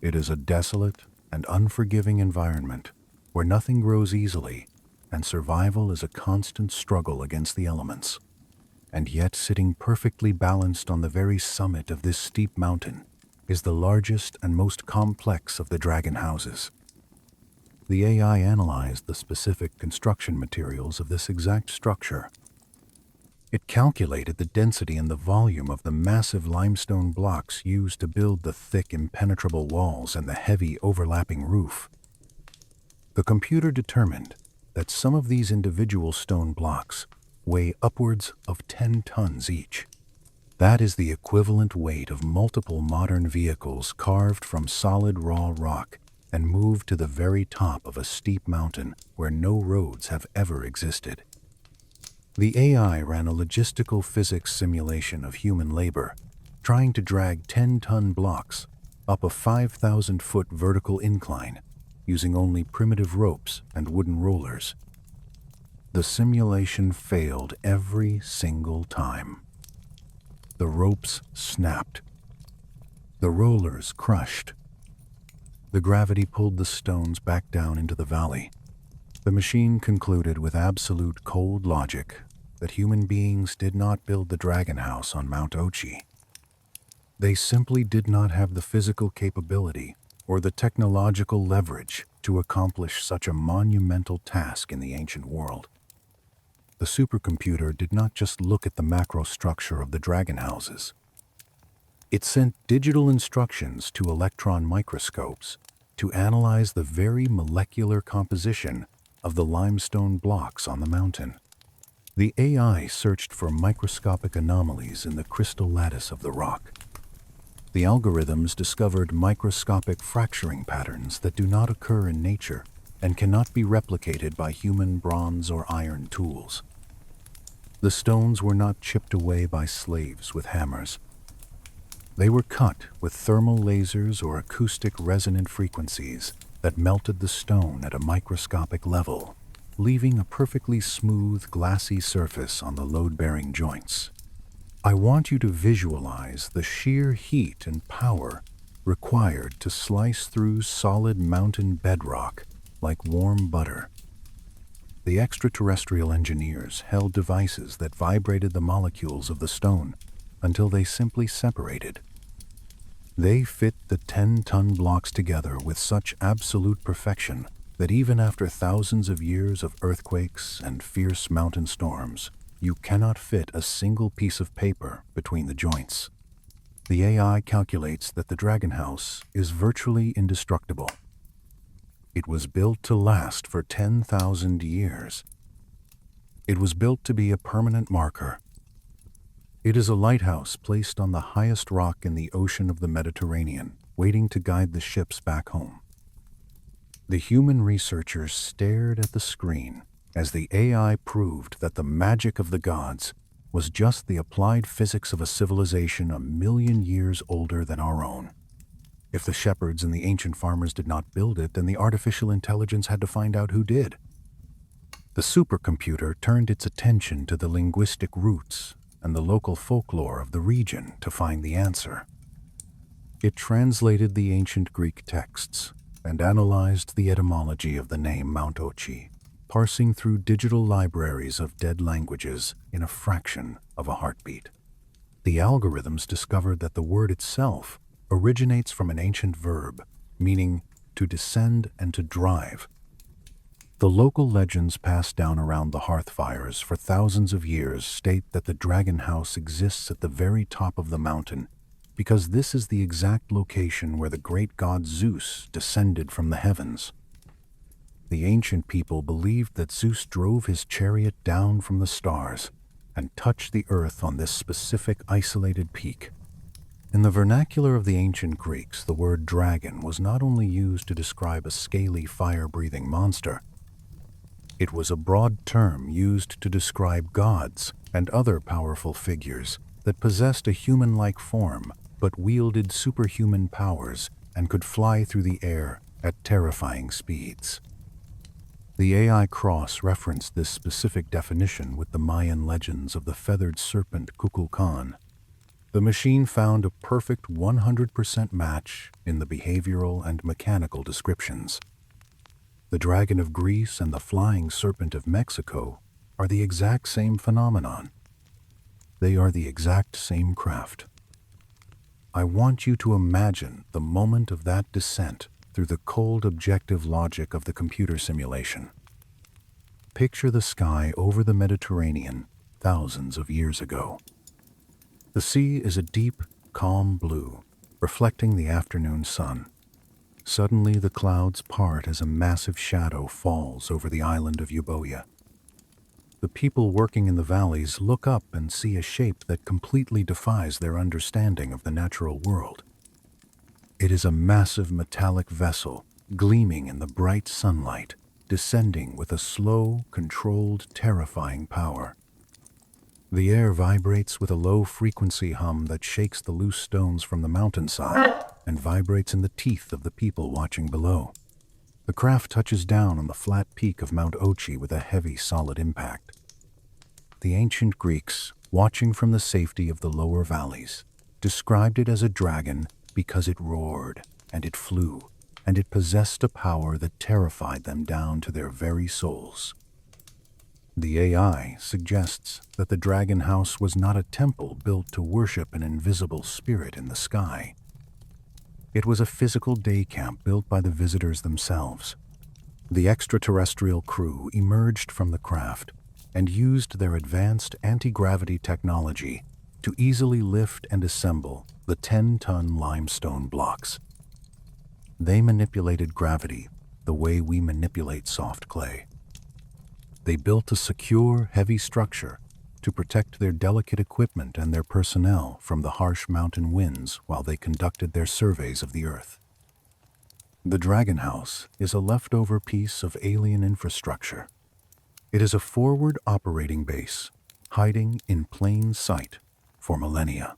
It is a desolate and unforgiving environment where nothing grows easily and survival is a constant struggle against the elements. And yet, sitting perfectly balanced on the very summit of this steep mountain is the largest and most complex of the dragon houses. The AI analyzed the specific construction materials of this exact structure. It calculated the density and the volume of the massive limestone blocks used to build the thick, impenetrable walls and the heavy, overlapping roof. The computer determined that some of these individual stone blocks weigh upwards of 10 tons each. That is the equivalent weight of multiple modern vehicles carved from solid raw rock and moved to the very top of a steep mountain where no roads have ever existed. The AI ran a logistical physics simulation of human labor, trying to drag 10-ton blocks up a 5,000-foot vertical incline using only primitive ropes and wooden rollers. The simulation failed every single time. The ropes snapped. The rollers crushed. The gravity pulled the stones back down into the valley. The machine concluded with absolute cold logic that human beings did not build the dragon house on Mount Ochi. They simply did not have the physical capability or the technological leverage to accomplish such a monumental task in the ancient world. The supercomputer did not just look at the macro structure of the dragon houses. It sent digital instructions to electron microscopes to analyze the very molecular composition of the limestone blocks on the mountain. The AI searched for microscopic anomalies in the crystal lattice of the rock. The algorithms discovered microscopic fracturing patterns that do not occur in nature and cannot be replicated by human bronze or iron tools. The stones were not chipped away by slaves with hammers. They were cut with thermal lasers or acoustic resonant frequencies that melted the stone at a microscopic level, leaving a perfectly smooth, glassy surface on the load-bearing joints. I want you to visualize the sheer heat and power required to slice through solid mountain bedrock like warm butter. The extraterrestrial engineers held devices that vibrated the molecules of the stone until they simply separated. They fit the 10-ton blocks together with such absolute perfection that even after thousands of years of earthquakes and fierce mountain storms, you cannot fit a single piece of paper between the joints. The AI calculates that the Dragon House is virtually indestructible. It was built to last for 10,000 years. It was built to be a permanent marker. It is a lighthouse placed on the highest rock in the ocean of the Mediterranean, waiting to guide the ships back home. The human researchers stared at the screen as the AI proved that the magic of the gods was just the applied physics of a civilization 1,000,000 years older than our own. If the shepherds and the ancient farmers did not build it, then the artificial intelligence had to find out who did. The supercomputer turned its attention to the linguistic roots and the local folklore of the region to find the answer. It translated the ancient Greek texts and analyzed the etymology of the name Mount Ochi, parsing through digital libraries of dead languages in a fraction of a heartbeat. The algorithms discovered that the word itself originates from an ancient verb, meaning to descend and to drive. The local legends passed down around the hearth fires for thousands of years state that the Dragon House exists at the very top of the mountain because this is the exact location where the great god Zeus descended from the heavens. The ancient people believed that Zeus drove his chariot down from the stars and touched the earth on this specific isolated peak. In the vernacular of the ancient Greeks, the word dragon was not only used to describe a scaly, fire-breathing monster. It was a broad term used to describe gods and other powerful figures that possessed a human-like form but wielded superhuman powers and could fly through the air at terrifying speeds. The AI cross-referenced this specific definition with the Mayan legends of the feathered serpent Kukulkan. The machine found a perfect 100% match in the behavioral and mechanical descriptions. The dragon of Greece and the flying serpent of Mexico are the exact same phenomenon. They are the exact same craft. I want you to imagine the moment of that descent through the cold objective logic of the computer simulation. Picture the sky over the Mediterranean thousands of years ago. The sea is a deep, calm blue, reflecting the afternoon sun. Suddenly the clouds part as a massive shadow falls over the island of Euboea. The people working in the valleys look up and see a shape that completely defies their understanding of the natural world. It is a massive metallic vessel, gleaming in the bright sunlight, descending with a slow, controlled, terrifying power. The air vibrates with a low-frequency hum that shakes the loose stones from the mountainside and vibrates in the teeth of the people watching below. The craft touches down on the flat peak of Mount Ochi with a heavy, solid impact. The ancient Greeks, watching from the safety of the lower valleys, described it as a dragon because it roared, and it flew, and it possessed a power that terrified them down to their very souls. The AI suggests that the Dragon House was not a temple built to worship an invisible spirit in the sky. It was a physical day camp built by the visitors themselves. The extraterrestrial crew emerged from the craft and used their advanced anti-gravity technology to easily lift and assemble the 10-ton limestone blocks. They manipulated gravity the way we manipulate soft clay. They built a secure, heavy structure to protect their delicate equipment and their personnel from the harsh mountain winds while they conducted their surveys of the Earth. The Dragon House is a leftover piece of alien infrastructure. It is a forward operating base, hiding in plain sight for millennia.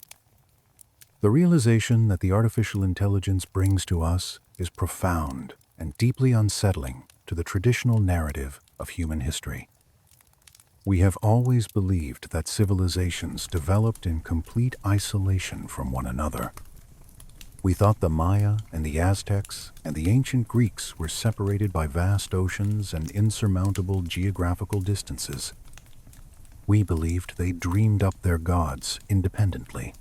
The realization that the artificial intelligence brings to us is profound and deeply unsettling to the traditional narrative of human history. We have always believed that civilizations developed in complete isolation from one another. We thought the Maya and the Aztecs and the ancient Greeks were separated by vast oceans and insurmountable geographical distances. We believed they dreamed up their gods independently.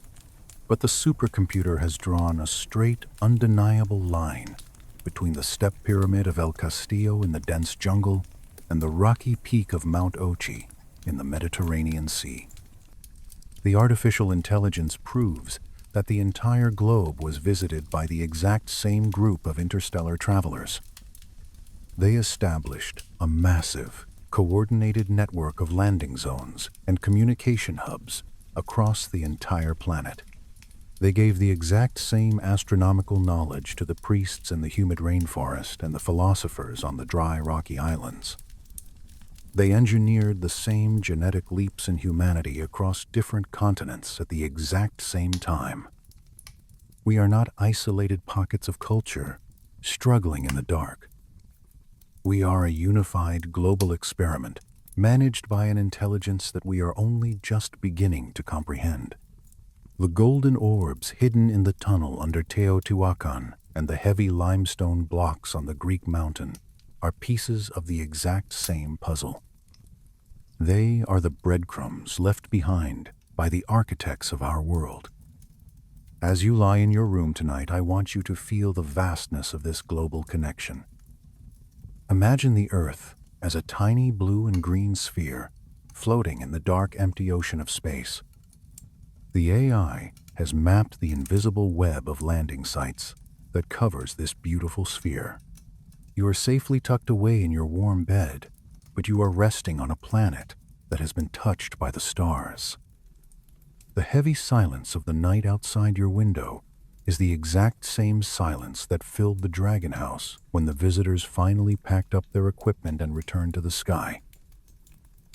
But the supercomputer has drawn a straight, undeniable line between the step pyramid of El Castillo in the dense jungle and the rocky peak of Mount Ochi in the Mediterranean Sea. The artificial intelligence proves that the entire globe was visited by the exact same group of interstellar travelers. They established a massive, coordinated network of landing zones and communication hubs across the entire planet. They gave the exact same astronomical knowledge to the priests in the humid rainforest and the philosophers on the dry, rocky islands. They engineered the same genetic leaps in humanity across different continents at the exact same time. We are not isolated pockets of culture, struggling in the dark. We are a unified global experiment, managed by an intelligence that we are only just beginning to comprehend. The golden orbs hidden in the tunnel under Teotihuacan and the heavy limestone blocks on the Greek mountain are pieces of the exact same puzzle. They are the breadcrumbs left behind by the architects of our world. As you lie in your room tonight, I want you to feel the vastness of this global connection. Imagine the Earth as a tiny blue and green sphere floating in the dark, empty ocean of space. The AI has mapped the invisible web of landing sites that covers this beautiful sphere. You are safely tucked away in your warm bed, but you are resting on a planet that has been touched by the stars. The heavy silence of the night outside your window is the exact same silence that filled the Dragon House when the visitors finally packed up their equipment and returned to the sky.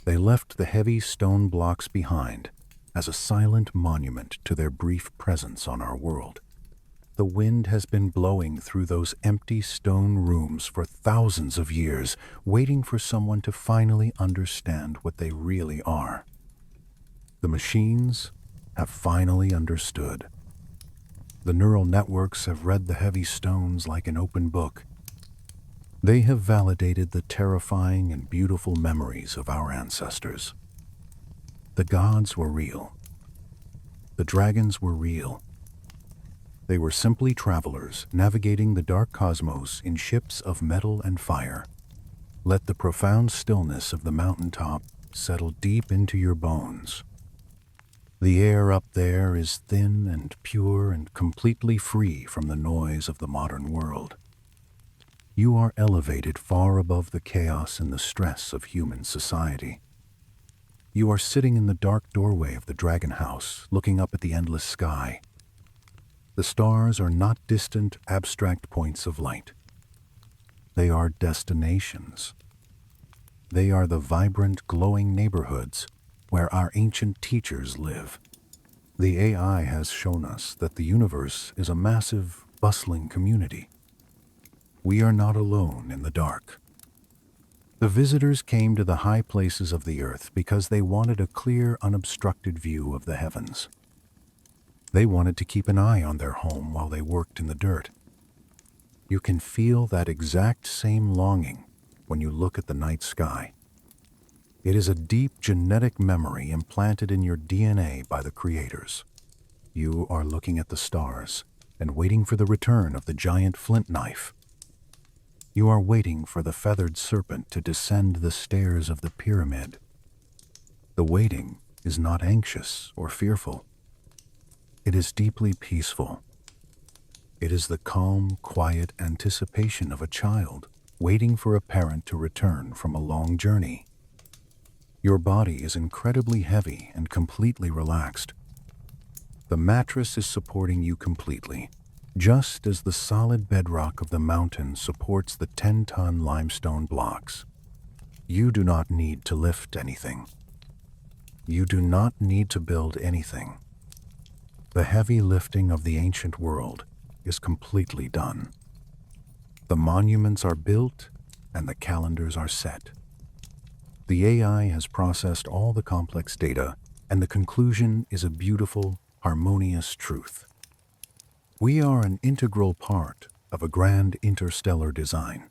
They left the heavy stone blocks behind as a silent monument to their brief presence on our world. The wind has been blowing through those empty stone rooms for thousands of years, waiting for someone to finally understand what they really are. The machines have finally understood. The neural networks have read the heavy stones like an open book. They have validated the terrifying and beautiful memories of our ancestors. The gods were real. The dragons were real. They were simply travelers navigating the dark cosmos in ships of metal and fire. Let the profound stillness of the mountaintop settle deep into your bones. The air up there is thin and pure and completely free from the noise of the modern world. You are elevated far above the chaos and the stress of human society. You are sitting in the dark doorway of the Dragon House, looking up at the endless sky. The stars are not distant, abstract points of light. They are destinations. They are the vibrant, glowing neighborhoods where our ancient teachers live. The AI has shown us that the universe is a massive, bustling community. We are not alone in the dark. The visitors came to the high places of the earth because they wanted a clear, unobstructed view of the heavens. They wanted to keep an eye on their home while they worked in the dirt. You can feel that exact same longing when you look at the night sky. It is a deep genetic memory implanted in your DNA by the creators. You are looking at the stars and waiting for the return of the giant flint knife. You are waiting for the feathered serpent to descend the stairs of the pyramid. The waiting is not anxious or fearful. It is deeply peaceful. It is the calm, quiet anticipation of a child waiting for a parent to return from a long journey. Your body is incredibly heavy and completely relaxed. The mattress is supporting you completely, just as the solid bedrock of the mountain supports the 10-ton limestone blocks. You do not need to lift anything. You do not need to build anything. The heavy lifting of the ancient world is completely done. The monuments are built and the calendars are set. The AI has processed all the complex data, and the conclusion is a beautiful, harmonious truth. We are an integral part of a grand interstellar design.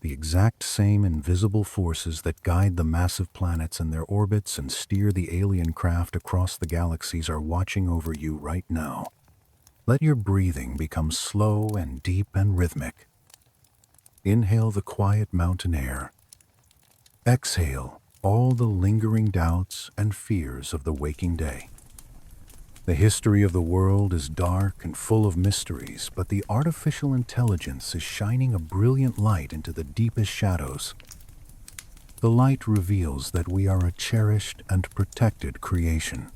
The exact same invisible forces that guide the massive planets in their orbits and steer the alien craft across the galaxies are watching over you right now. Let your breathing become slow and deep and rhythmic. Inhale the quiet mountain air. Exhale all the lingering doubts and fears of the waking day. The history of the world is dark and full of mysteries, but the artificial intelligence is shining a brilliant light into the deepest shadows. The light reveals that we are a cherished and protected creation.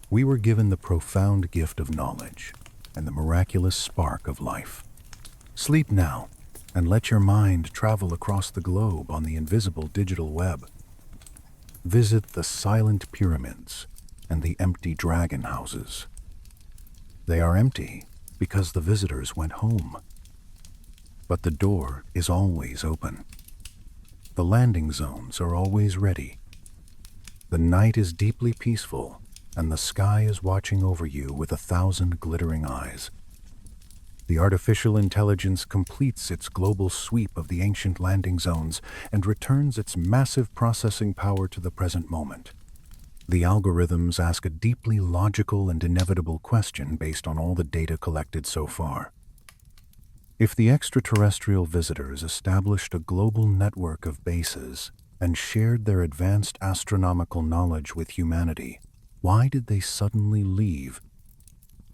We were given the profound gift of knowledge and the miraculous spark of life. Sleep now, and let your mind travel across the globe on the invisible digital web. Visit the silent pyramids and the empty dragon houses. They are empty because the visitors went home. But the door is always open. The landing zones are always ready. The night is deeply peaceful, and the sky is watching over you with 1,000 glittering eyes. The artificial intelligence completes its global sweep of the ancient landing zones and returns its massive processing power to the present moment. The algorithms ask a deeply logical and inevitable question based on all the data collected so far. If the extraterrestrial visitors established a global network of bases and shared their advanced astronomical knowledge with humanity, why did they suddenly leave?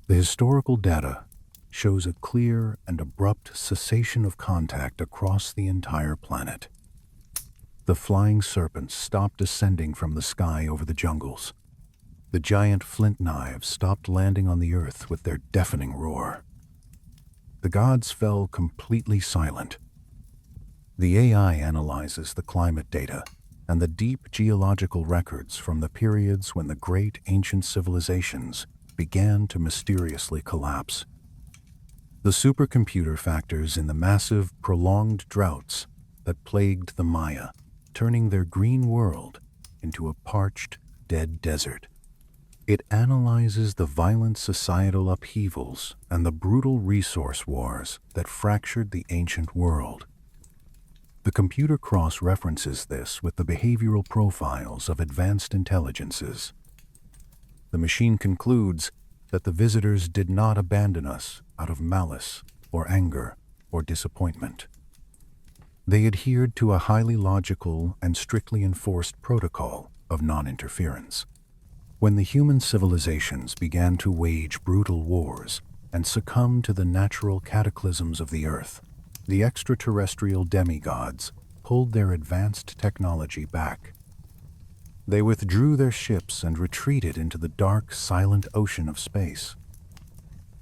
The historical data shows a clear and abrupt cessation of contact across the entire planet. The flying serpents stopped descending from the sky over the jungles. The giant flint knives stopped landing on the earth with their deafening roar. The gods fell completely silent. The AI analyzes the climate data and the deep geological records from the periods when the great ancient civilizations began to mysteriously collapse. The supercomputer factors in the massive, prolonged droughts that plagued the Maya, turning their green world into a parched, dead desert. It analyzes the violent societal upheavals and the brutal resource wars that fractured the ancient world. The computer cross-references this with the behavioral profiles of advanced intelligences. The machine concludes that the visitors did not abandon us out of malice or anger or disappointment. They adhered to a highly logical and strictly enforced protocol of non-interference. When the human civilizations began to wage brutal wars and succumb to the natural cataclysms of the earth, the extraterrestrial demigods pulled their advanced technology back. They withdrew their ships and retreated into the dark, silent ocean of space.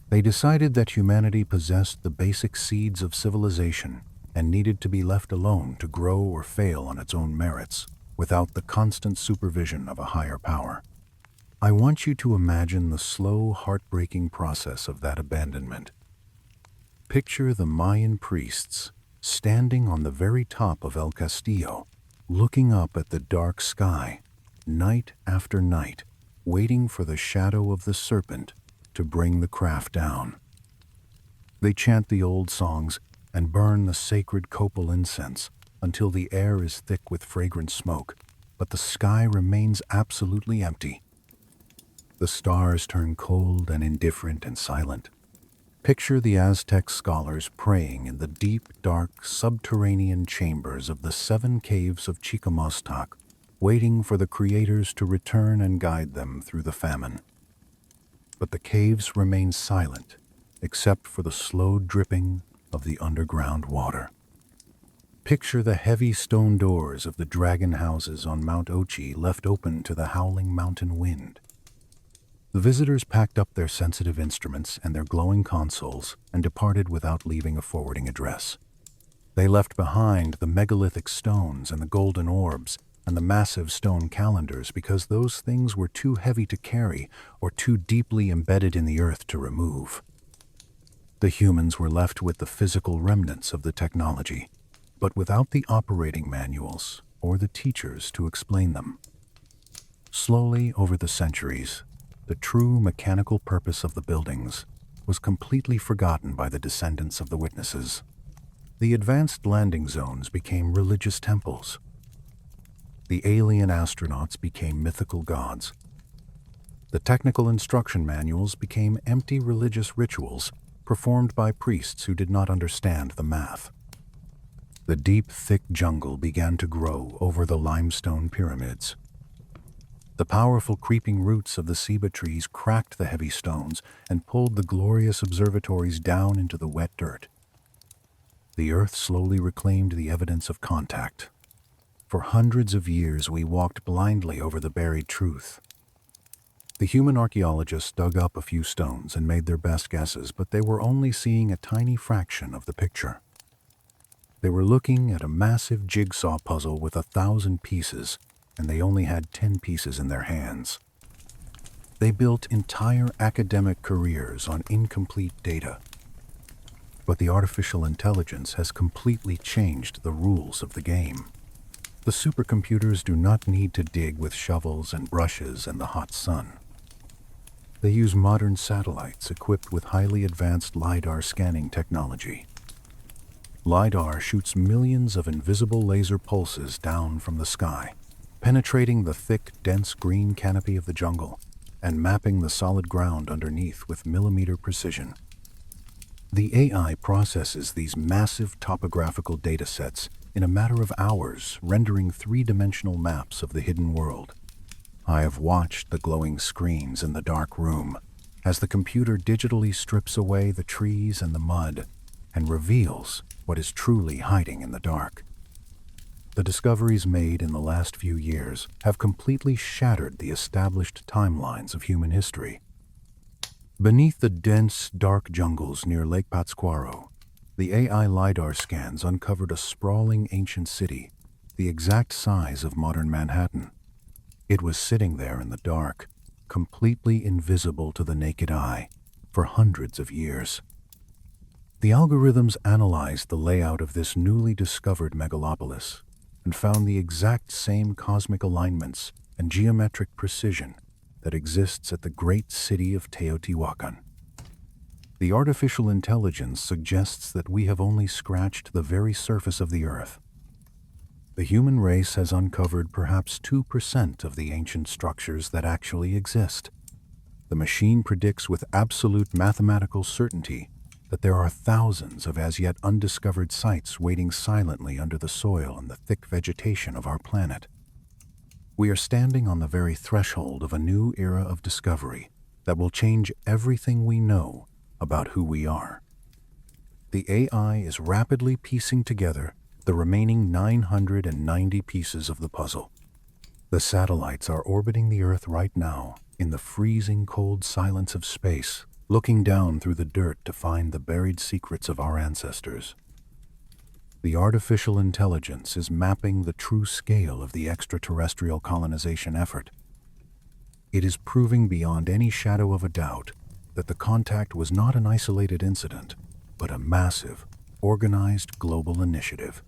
They decided that humanity possessed the basic seeds of civilization and needed to be left alone to grow or fail on its own merits, without the constant supervision of a higher power. I want you to imagine the slow, heartbreaking process of that abandonment. Picture the Mayan priests standing on the very top of El Castillo, looking up at the dark sky, night after night, waiting for the shadow of the serpent to bring the craft down. They chant the old songs and burn the sacred copal incense until the air is thick with fragrant smoke, but the sky remains absolutely empty. The stars turn cold and indifferent and silent. Picture the Aztec scholars praying in the deep, dark, subterranean chambers of the 7 caves of Chicamostoc, waiting for the creators to return and guide them through the famine. But the caves remain silent, except for the slow dripping of the underground water. Picture the heavy stone doors of the dragon houses on Mount Ochi left open to the howling mountain wind. The visitors packed up their sensitive instruments and their glowing consoles and departed without leaving a forwarding address. They left behind the megalithic stones and the golden orbs and the massive stone calendars because those things were too heavy to carry or too deeply embedded in the earth to remove. The humans were left with the physical remnants of the technology, but without the operating manuals or the teachers to explain them. Slowly over the centuries, the true mechanical purpose of the buildings was completely forgotten by the descendants of the witnesses. The advanced landing zones became religious temples. The alien astronauts became mythical gods. The technical instruction manuals became empty religious rituals performed by priests who did not understand the math. The deep, thick jungle began to grow over the limestone pyramids. The powerful creeping roots of the ceiba trees cracked the heavy stones and pulled the glorious observatories down into the wet dirt. The earth slowly reclaimed the evidence of contact. For hundreds of years we walked blindly over the buried truth. The human archaeologists dug up a few stones and made their best guesses, but they were only seeing a tiny fraction of the picture. They were looking at a massive jigsaw puzzle with 1,000 pieces, and they only had 10 pieces in their hands. They built entire academic careers on incomplete data. But the artificial intelligence has completely changed the rules of the game. The supercomputers do not need to dig with shovels and brushes in the hot sun. They use modern satellites equipped with highly advanced lidar scanning technology. Lidar shoots millions of invisible laser pulses down from the sky, penetrating the thick, dense green canopy of the jungle and mapping the solid ground underneath with millimeter precision. The AI processes these massive topographical datasets in a matter of hours, rendering three-dimensional maps of the hidden world. I have watched the glowing screens in the dark room as the computer digitally strips away the trees and the mud and reveals what is truly hiding in the dark. The discoveries made in the last few years have completely shattered the established timelines of human history. Beneath the dense, dark jungles near Lake Pátzcuaro, the AI LiDAR scans uncovered a sprawling ancient city, the exact size of modern Manhattan. It was sitting there in the dark, completely invisible to the naked eye, for hundreds of years. The algorithms analyzed the layout of this newly discovered megalopolis and found the exact same cosmic alignments and geometric precision that exists at the great city of Teotihuacan. The artificial intelligence suggests that we have only scratched the very surface of the Earth. The human race has uncovered perhaps 2% of the ancient structures that actually exist. The machine predicts with absolute mathematical certainty that there are thousands of as yet undiscovered sites waiting silently under the soil and the thick vegetation of our planet. We are standing on the very threshold of a new era of discovery that will change everything we know about who we are. The AI is rapidly piecing together the remaining 990 pieces of the puzzle. The satellites are orbiting the Earth right now in the freezing cold silence of space, looking down through the dirt to find the buried secrets of our ancestors. The artificial intelligence is mapping the true scale of the extraterrestrial colonization effort. It is proving beyond any shadow of a doubt that the contact was not an isolated incident, but a massive, organized global initiative.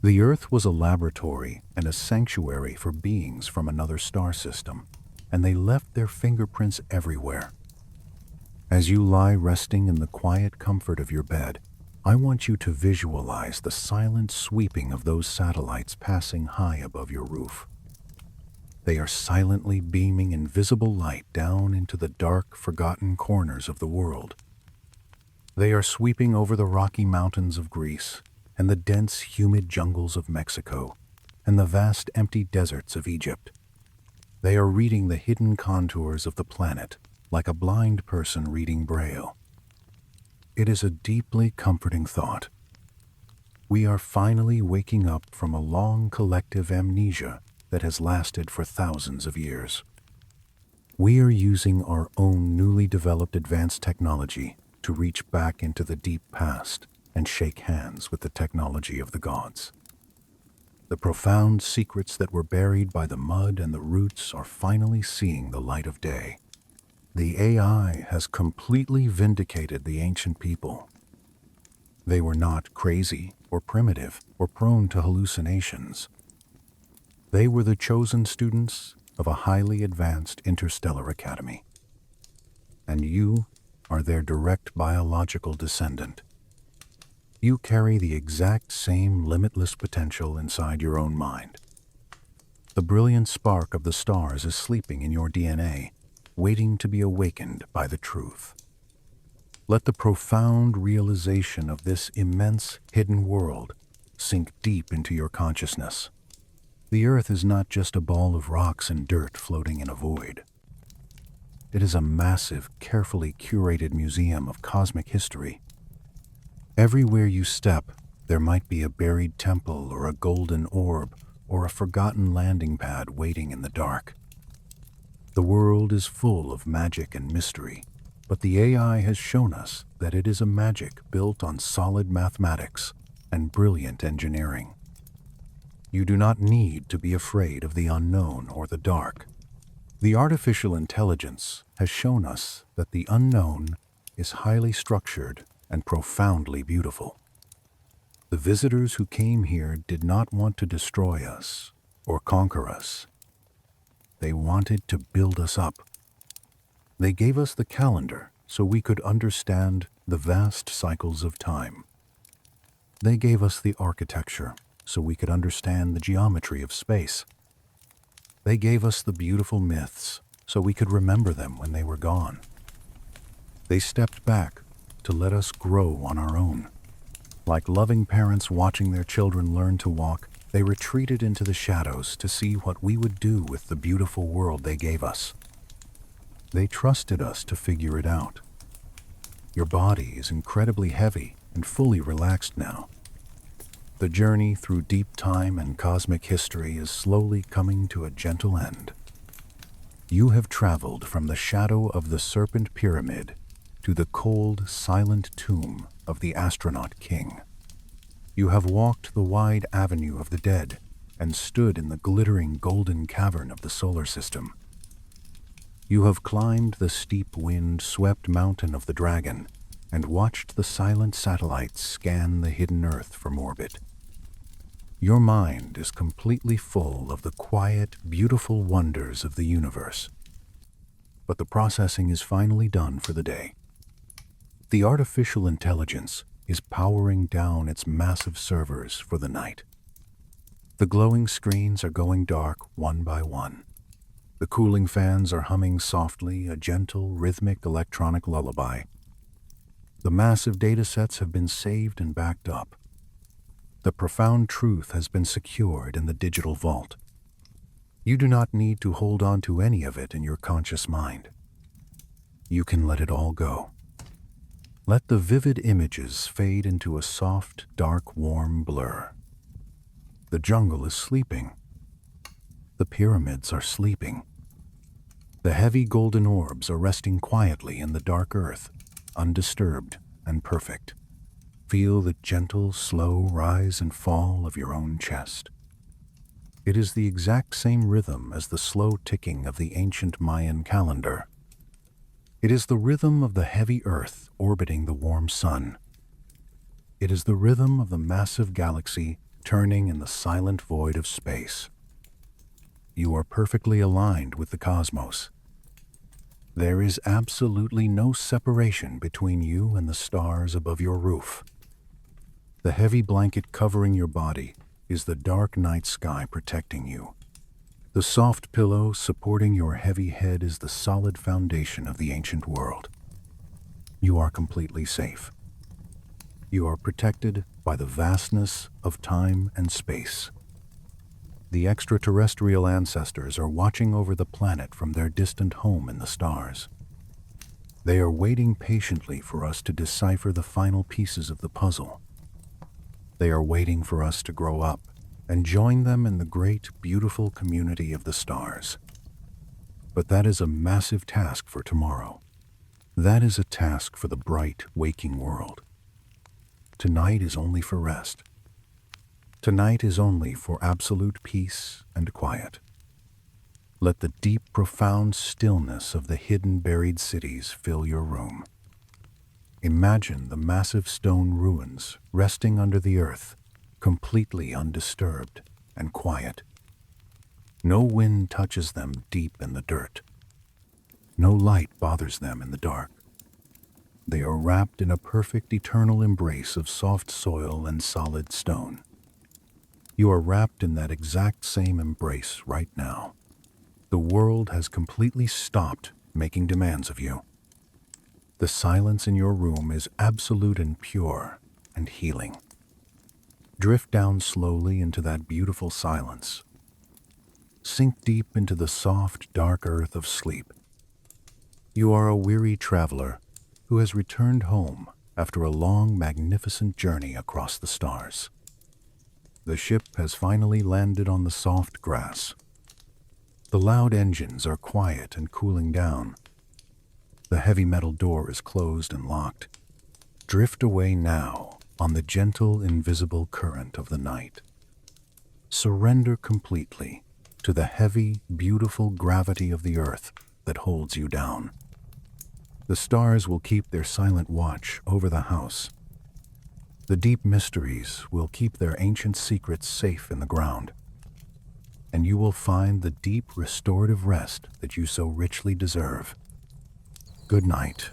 The Earth was a laboratory and a sanctuary for beings from another star system, and they left their fingerprints everywhere. As you lie resting in the quiet comfort of your bed, I want you to visualize the silent sweeping of those satellites passing high above your roof. They are silently beaming invisible light down into the dark, forgotten corners of the world. They are sweeping over the rocky mountains of Greece and the dense, humid jungles of Mexico and the vast, empty deserts of Egypt. They are reading the hidden contours of the planet like a blind person reading Braille. It is a deeply comforting thought. We are finally waking up from a long collective amnesia that has lasted for thousands of years. We are using our own newly developed advanced technology to reach back into the deep past and shake hands with the technology of the gods. The profound secrets that were buried by the mud and the roots are finally seeing the light of day. The AI has completely vindicated the ancient people. They were not crazy or primitive or prone to hallucinations. They were the chosen students of a highly advanced interstellar academy. And you are their direct biological descendant. You carry the exact same limitless potential inside your own mind. The brilliant spark of the stars is sleeping in your DNA, waiting to be awakened by the truth. Let the profound realization of this immense hidden world sink deep into your consciousness. The Earth is not just a ball of rocks and dirt floating in a void. It is a massive, carefully curated museum of cosmic history. Everywhere you step, there might be a buried temple or a golden orb or a forgotten landing pad waiting in the dark. The world is full of magic and mystery, but the AI has shown us that it is a magic built on solid mathematics and brilliant engineering. You do not need to be afraid of the unknown or the dark. The artificial intelligence has shown us that the unknown is highly structured and profoundly beautiful. The visitors who came here did not want to destroy us or conquer us. They wanted to build us up. They gave us the calendar so we could understand the vast cycles of time. They gave us the architecture so we could understand the geometry of space. They gave us the beautiful myths so we could remember them when they were gone. They stepped back to let us grow on our own. Like loving parents watching their children learn to walk, they retreated into the shadows to see what we would do with the beautiful world they gave us. They trusted us to figure it out. Your body is incredibly heavy and fully relaxed now. The journey through deep time and cosmic history is slowly coming to a gentle end. You have traveled from the shadow of the serpent pyramid to the cold, silent tomb of the astronaut king. You have walked the wide avenue of the dead and stood in the glittering golden cavern of the solar system. You have climbed the steep wind-swept mountain of the dragon and watched the silent satellites scan the hidden Earth from orbit. Your mind is completely full of the quiet, beautiful wonders of the universe. But the processing is finally done for the day. The artificial intelligence is powering down its massive servers for the night. The glowing screens are going dark one by one. The cooling fans are humming softly, a gentle, rhythmic electronic lullaby. The massive data sets have been saved and backed up. The profound truth has been secured in the digital vault. You do not need to hold on to any of it in your conscious mind. You can let it all go. Let the vivid images fade into a soft, dark, warm blur. The jungle is sleeping. The pyramids are sleeping. The heavy golden orbs are resting quietly in the dark earth, undisturbed and perfect. Feel the gentle, slow rise and fall of your own chest. It is the exact same rhythm as the slow ticking of the ancient Mayan calendar. It is the rhythm of the heavy earth orbiting the warm sun. It is the rhythm of the massive galaxy turning in the silent void of space. You are perfectly aligned with the cosmos. There is absolutely no separation between you and the stars above your roof. The heavy blanket covering your body is the dark night sky protecting you. The soft pillow supporting your heavy head is the solid foundation of the ancient world. You are completely safe. You are protected by the vastness of time and space. The extraterrestrial ancestors are watching over the planet from their distant home in the stars. They are waiting patiently for us to decipher the final pieces of the puzzle. They are waiting for us to grow up and join them in the great, beautiful community of the stars. But that is a massive task for tomorrow. That is a task for the bright, waking world. Tonight is only for rest. Tonight is only for absolute peace and quiet. Let the deep, profound stillness of the hidden, buried cities fill your room. Imagine the massive stone ruins resting under the earth, completely undisturbed and quiet. No wind touches them deep in the dirt. No light bothers them in the dark. They are wrapped in a perfect eternal embrace of soft soil and solid stone. You are wrapped in that exact same embrace right now. The world has completely stopped making demands of you. The silence in your room is absolute and pure and healing. Drift down slowly into that beautiful silence. Sink deep into the soft, dark earth of sleep. You are a weary traveler who has returned home after a long, magnificent journey across the stars. The ship has finally landed on the soft grass. The loud engines are quiet and cooling down. The heavy metal door is closed and locked. Drift away now on the gentle, invisible current of the night. Surrender completely to the heavy, beautiful gravity of the earth that holds you down. The stars will keep their silent watch over the house. The deep mysteries will keep their ancient secrets safe in the ground. And you will find the deep restorative rest that you so richly deserve. Good night.